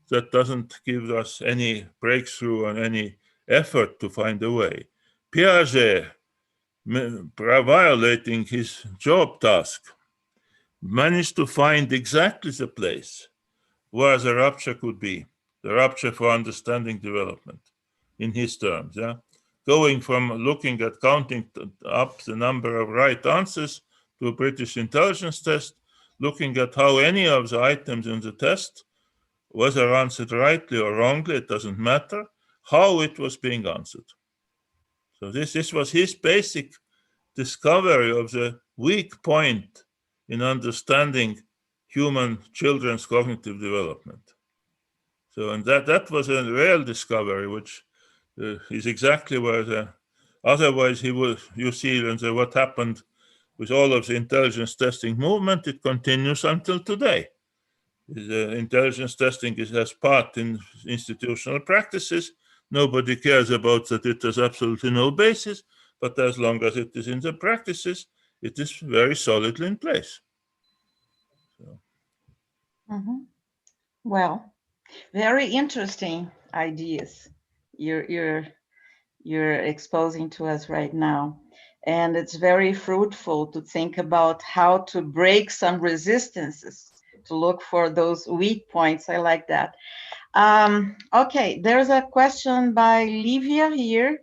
[SPEAKER 5] that doesn't give us any breakthrough and any effort to find a way. Piaget, violating his job task, managed to find exactly the place where the rupture could be, the rupture for understanding development, in his terms. Yeah, going from looking at counting up the number of right answers to a British intelligence test, looking at how any of the items in the test, whether answered rightly or wrongly, it doesn't matter, how it was being answered. So this was his basic discovery of the weak point in understanding human children's cognitive development. So, and that was a real discovery, which is exactly where otherwise you see what happened with all of the intelligence testing movement, it continues until today. The intelligence testing has part in institutional practices. Nobody cares about that it has absolutely no basis, but as long as it is in the practices, it is very solidly in place. So.
[SPEAKER 4] Well, very interesting ideas you're exposing to us right now. And it's very fruitful to think about how to break some resistances, to look for those weak points. I like that. Okay, there's a question by Livia here.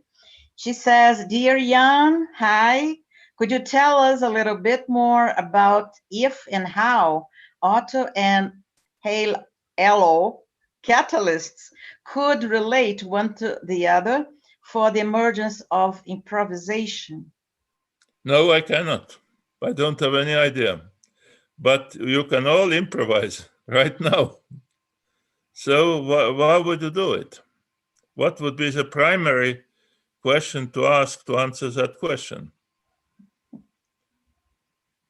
[SPEAKER 4] She says, "Dear Jaan, hi. Could you tell us a little bit more about if and how auto and halo catalysts could relate one to the other for the emergence of improvisation?"
[SPEAKER 5] No, I cannot. I don't have any idea. But you can all improvise right now. So why would you do it? What would be the primary question to ask to answer that question?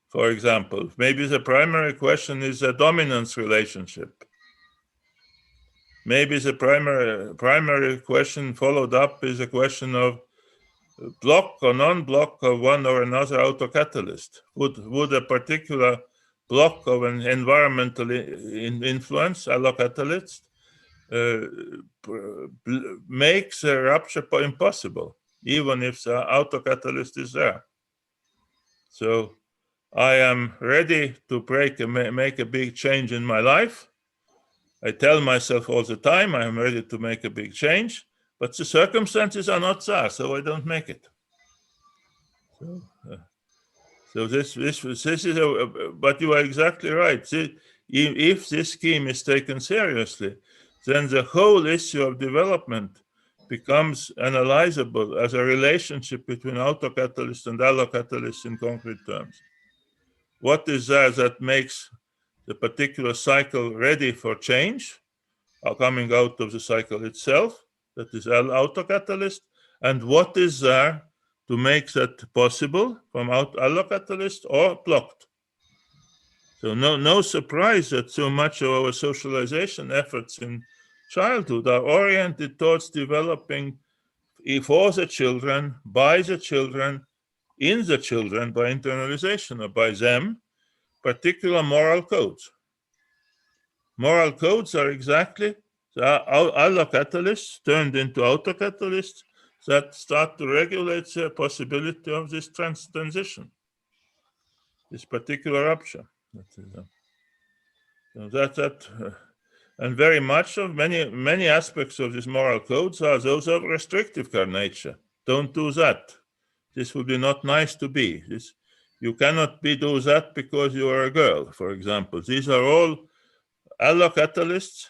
[SPEAKER 5] For example, maybe the primary question is a dominance relationship. Maybe the primary question followed up is a question of block or non-block of one or another autocatalyst. Would a particular block of an environmental influence, allocatalyst, makes a rupture impossible, even if the autocatalyst is there? So I am ready to make a big change in my life. I tell myself all the time, I am ready to make a big change, but the circumstances are not there, so I don't make it. So this is but you are exactly right. If this scheme is taken seriously, then the whole issue of development becomes analyzable as a relationship between autocatalyst and allocatalyst in concrete terms. What is there that makes the particular cycle ready for change, or coming out of the cycle itself, that is autocatalyst, and what is there to make that possible from allocatalyst or blocked. So no surprise that so much of our socialization efforts in childhood are oriented towards developing for the children, by the children, in the children, by internalization, or by them, particular moral codes. Moral codes are exactly the allocatalysts turned into autocatalysts that start to regulate the possibility of this transition, this particular rupture. And very much of many aspects of these moral codes are those of restrictive nature. Don't do that. This would be not nice to be. You cannot do that because you are a girl, for example. These are all allocatalysts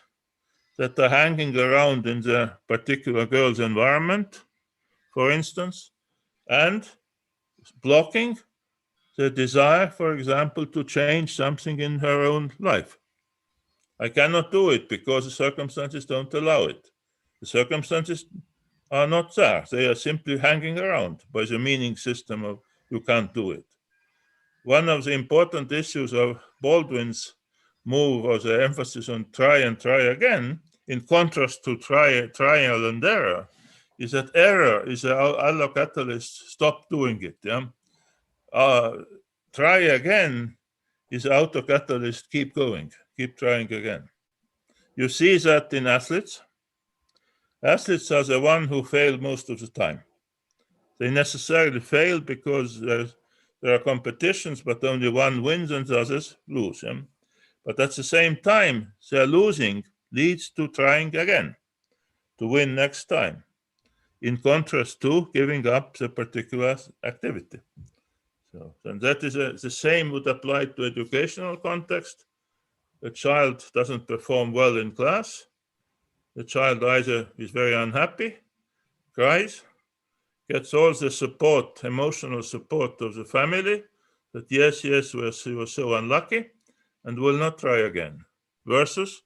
[SPEAKER 5] that are hanging around in the particular girl's environment, for instance, and blocking the desire, for example, to change something in her own life. I cannot do it because the circumstances don't allow it. The circumstances are not there. They are simply hanging around by the meaning system of you can't do it. One of the important issues of Baldwin's move was the emphasis on try and try again, in contrast to trial and error, is that error is an allocatalyst, stop doing it. Yeah? Try again is autocatalyst, keep going, keep trying again. You see that in athletes. Athletes are the ones who fail most of the time. They necessarily fail because there are competitions, but only one wins and the others lose. Yeah? But at the same time, their losing leads to trying again, to win next time, in contrast to giving up the particular activity. So, and that is the same would apply to educational context. A child doesn't perform well in class. The child either is very unhappy, cries, gets all the support, emotional support of the family, that yes, he was so unlucky, and will not try again, versus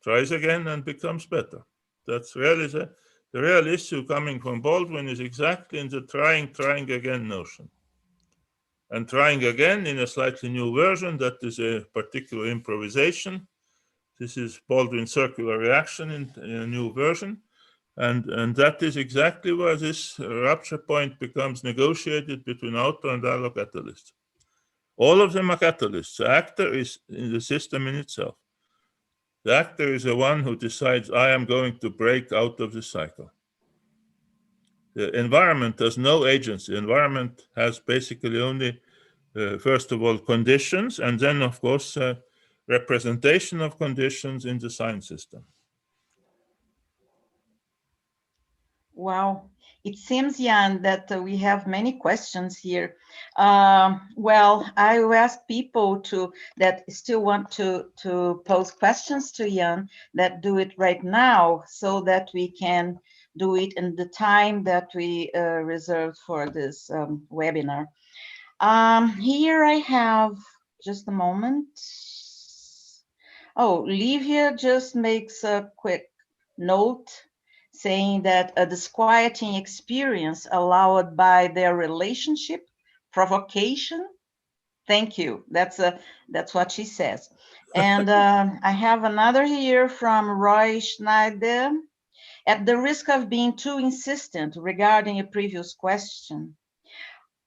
[SPEAKER 5] tries again and becomes better. That's really the real issue coming from Baldwin is exactly in the trying again notion. And trying again in a slightly new version, that is a particular improvisation. This is Baldwin's circular reaction in a new version. And that is exactly where this rupture point becomes negotiated between auto and allocatalysts. All of them are catalysts. The actor is in the system in itself. The actor is the one who decides, I am going to break out of the cycle. The environment has no agency. The environment has basically only, first of all, conditions, and then, of course, representation of conditions in the sign system.
[SPEAKER 4] Wow. It seems, Jaan, that we have many questions here. Well, I will ask people that still want to pose questions to Jaan that do it right now so that we can do it in the time that we reserved for this webinar. Here I have, just a moment. Oh, Livia just makes a quick note saying that a disquieting experience allowed by their relationship, provocation. Thank you. That's what she says. And I have another here from Roy Schneider. At the risk of being too insistent regarding a previous question,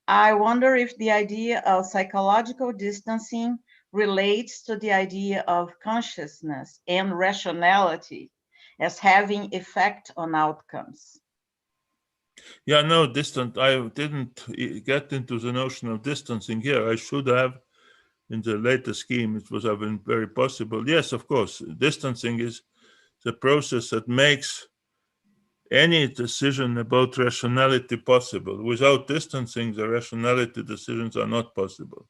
[SPEAKER 4] I wonder if the idea of psychological distancing relates to the idea of consciousness and rationality as having effect on outcomes.
[SPEAKER 5] Yeah, no, I didn't get into the notion of distancing here. I should have in the later scheme. It was been very possible. Yes, of course, distancing is the process that makes any decision about rationality possible. Without distancing, the rationality decisions are not possible.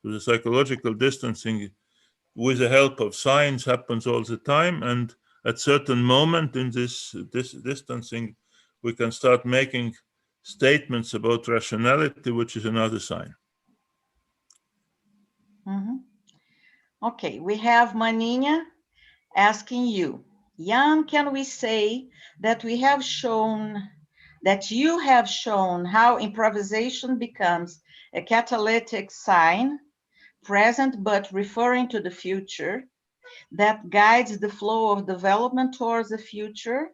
[SPEAKER 5] So the psychological distancing with the help of science happens all the time, and at certain moment in this distancing, we can start making statements about rationality, which is another sign.
[SPEAKER 4] Mm-hmm. Okay, we have Maninha asking you, Jaan, can we say that we have shown, that you have shown how improvisation becomes a catalytic sign, present but referring to the future, that guides the flow of development towards the future?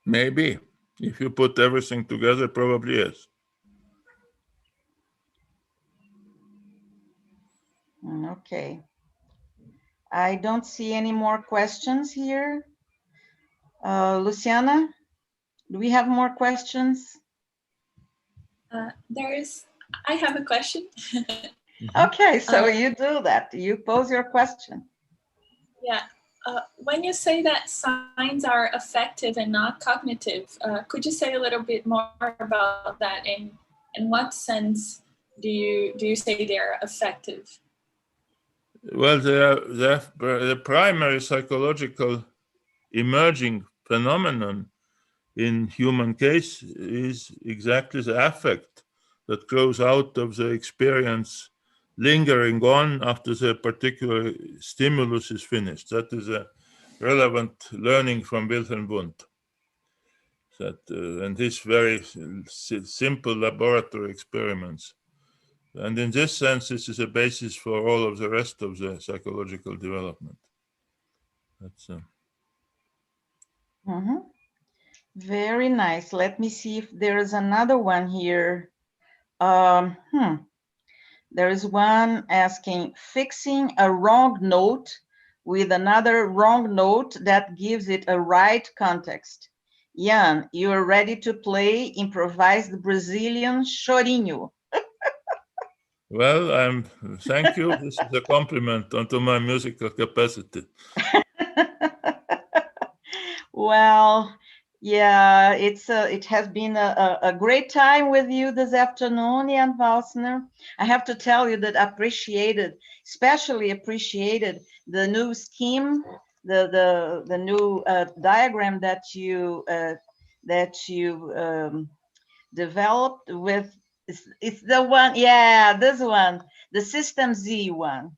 [SPEAKER 5] Maybe. If you put everything together, probably yes.
[SPEAKER 4] Okay. I don't see any more questions here. Luciana, do we have more questions?
[SPEAKER 3] I have a question.
[SPEAKER 4] Okay, so you do that. You pose your question.
[SPEAKER 3] Yeah. When you say that signs are affective and not cognitive, could you say a little bit more about that? In what sense do you say they're affective?
[SPEAKER 5] Well, the primary psychological emerging phenomenon in human case is exactly the affect that grows out of the experience lingering on after the particular stimulus is finished. That is a relevant learning from Wilhelm Wundt. That and his very simple laboratory experiments. And in this sense, this is a basis for all of the rest of the psychological development. That's
[SPEAKER 4] Very nice. Let me see if there is another one here. There is one asking, fixing a wrong note with another wrong note that gives it a right context. Jaan, you are ready to play improvised Brazilian chorinho.
[SPEAKER 5] well, thank you. This is a compliment onto my musical capacity.
[SPEAKER 4] Well, yeah, it has been a great time with you this afternoon, Jaan Valsiner. I have to tell you that especially appreciated the new scheme, the new diagram that you developed with. It's the one, yeah, this one, the System Z one.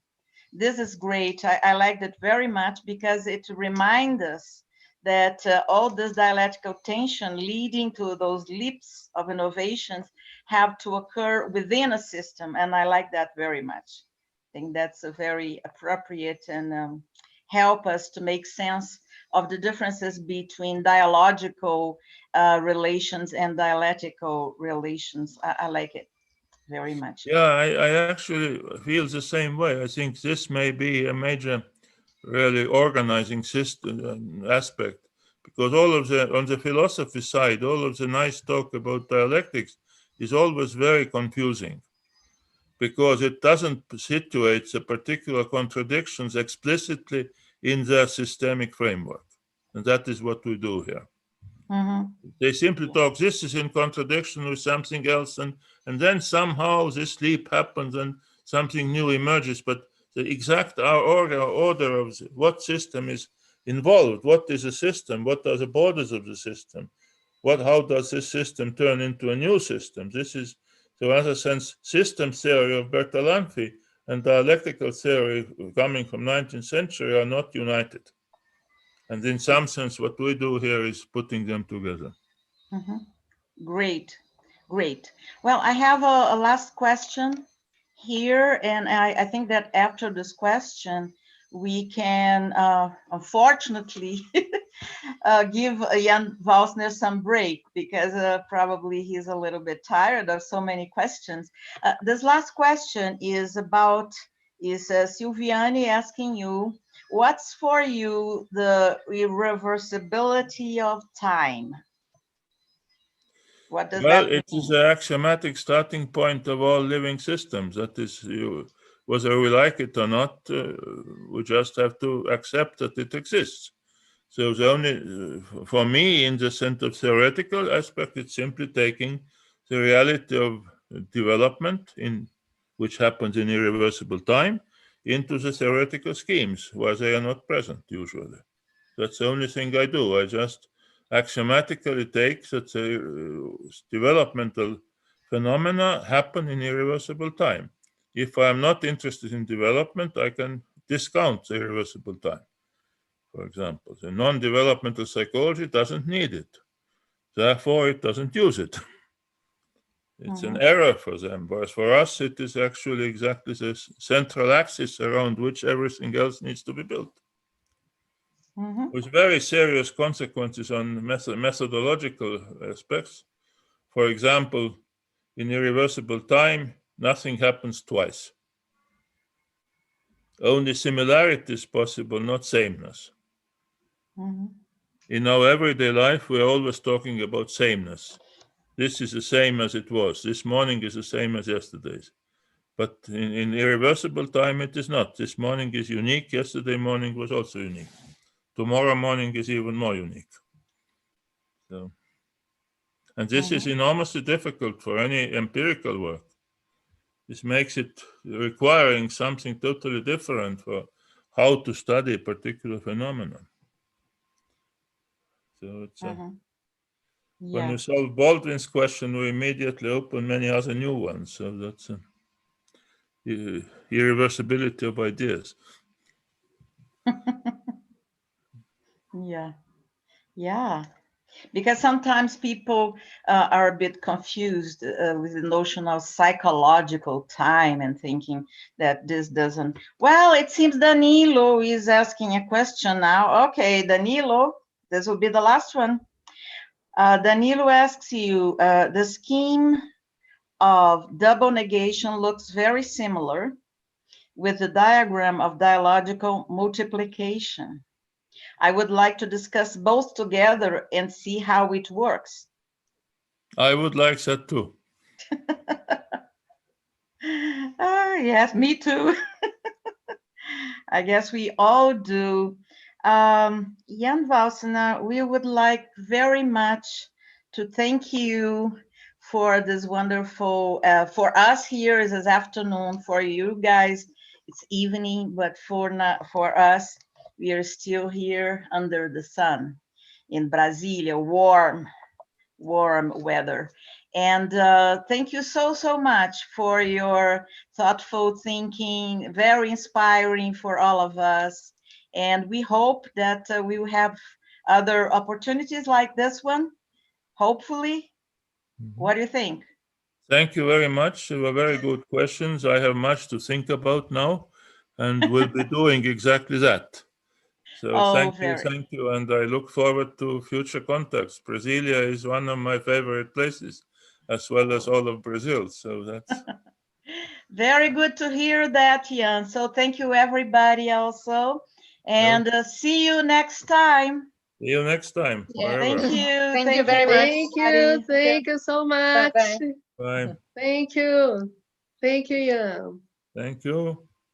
[SPEAKER 4] This is great. I liked it very much because it reminds us that all this dialectical tension leading to those leaps of innovations have to occur within a system. And I like that very much. I think that's a very appropriate and help us to make sense of the differences between dialogical relations and dialectical relations. I like it very much.
[SPEAKER 5] Yeah, I actually feel the same way. I think this may be a major really organizing system aspect, because all of on the philosophy side, all of the nice talk about dialectics is always very confusing, because it doesn't situate the particular contradictions explicitly in their systemic framework. And that is what we do here. They simply talk, this is in contradiction with something else, and then somehow this leap happens and something new emerges. But the exact order of what system is involved, what is a system, what are the borders of the system, how does this system turn into a new system? This is, so in other sense, system theory of Bertalanffy and dialectical theory coming from 19th century are not united. And in some sense, what we do here is putting them together.
[SPEAKER 4] Great, great. Well, I have a last question here, and I think that after this question, we can, unfortunately, give Jaan Valsiner some break, because probably he's a little bit tired of so many questions. This last question is Silviane asking you, what's for you the irreversibility of time? What does that mean?
[SPEAKER 5] It is the axiomatic starting point of all living systems. That is, whether we like it or not, we just have to accept that it exists. So the only, for me, in the sense of theoretical aspect, it's simply taking the reality of development, which happens in irreversible time, into the theoretical schemes where they are not present usually. That's the only thing I do. I just axiomatically take that the developmental phenomena happen in irreversible time. If I'm not interested in development, I can discount the irreversible time, for example. The non-developmental psychology doesn't need it. Therefore, it doesn't use it. It's an error for them, whereas for us, it is actually exactly the central axis around which everything else needs to be built. With very serious consequences on methodological aspects. For example, in irreversible time, nothing happens twice. Only similarity is possible, not sameness. In our everyday life, we're always talking about sameness. This is the same as it was. This morning is the same as yesterday's. But in irreversible time, it is not. This morning is unique. Yesterday morning was also unique. Tomorrow morning is even more unique. So, and this is enormously difficult for any empirical work. This makes it requiring something totally different for how to study a particular phenomenon. So it's when you solve Baldwin's question, we immediately open many other new ones. So that's irreversibility of ideas.
[SPEAKER 4] Yeah. Because sometimes people are a bit confused with the notion of psychological time and thinking that this doesn't. Well, it seems Danilo is asking a question now. Okay, Danilo, this will be the last one. Danilo asks you, the scheme of double negation looks very similar with the diagram of dialogical multiplication. I would like to discuss both together and see how it works.
[SPEAKER 5] I would like that too.
[SPEAKER 4] Yes, me too. I guess we all do. Jaan Valsiner, we would like very much to thank you for this wonderful, for us here is this afternoon, for you guys it's evening, but for us, we are still here under the sun in Brasilia, warm weather. And thank you so much for your thoughtful thinking, very inspiring for all of us. And we hope that we will have other opportunities like this one, hopefully. What do you think?
[SPEAKER 5] Thank you very much. They were very good questions. I have much to think about now and will be doing exactly that. So thank you. And I look forward to future contacts. Brasilia is one of my favorite places, as well as all of Brazil. So that's
[SPEAKER 4] very good to hear that, Jaan. So thank you, everybody, also. And see you next time.
[SPEAKER 5] See you next time.
[SPEAKER 2] Yeah.
[SPEAKER 4] Thank you.
[SPEAKER 2] Thank you very much.
[SPEAKER 1] Thank you so much.
[SPEAKER 2] Bye-bye.
[SPEAKER 5] Bye.
[SPEAKER 1] Thank you. Thank you, Jaan.
[SPEAKER 5] Thank you.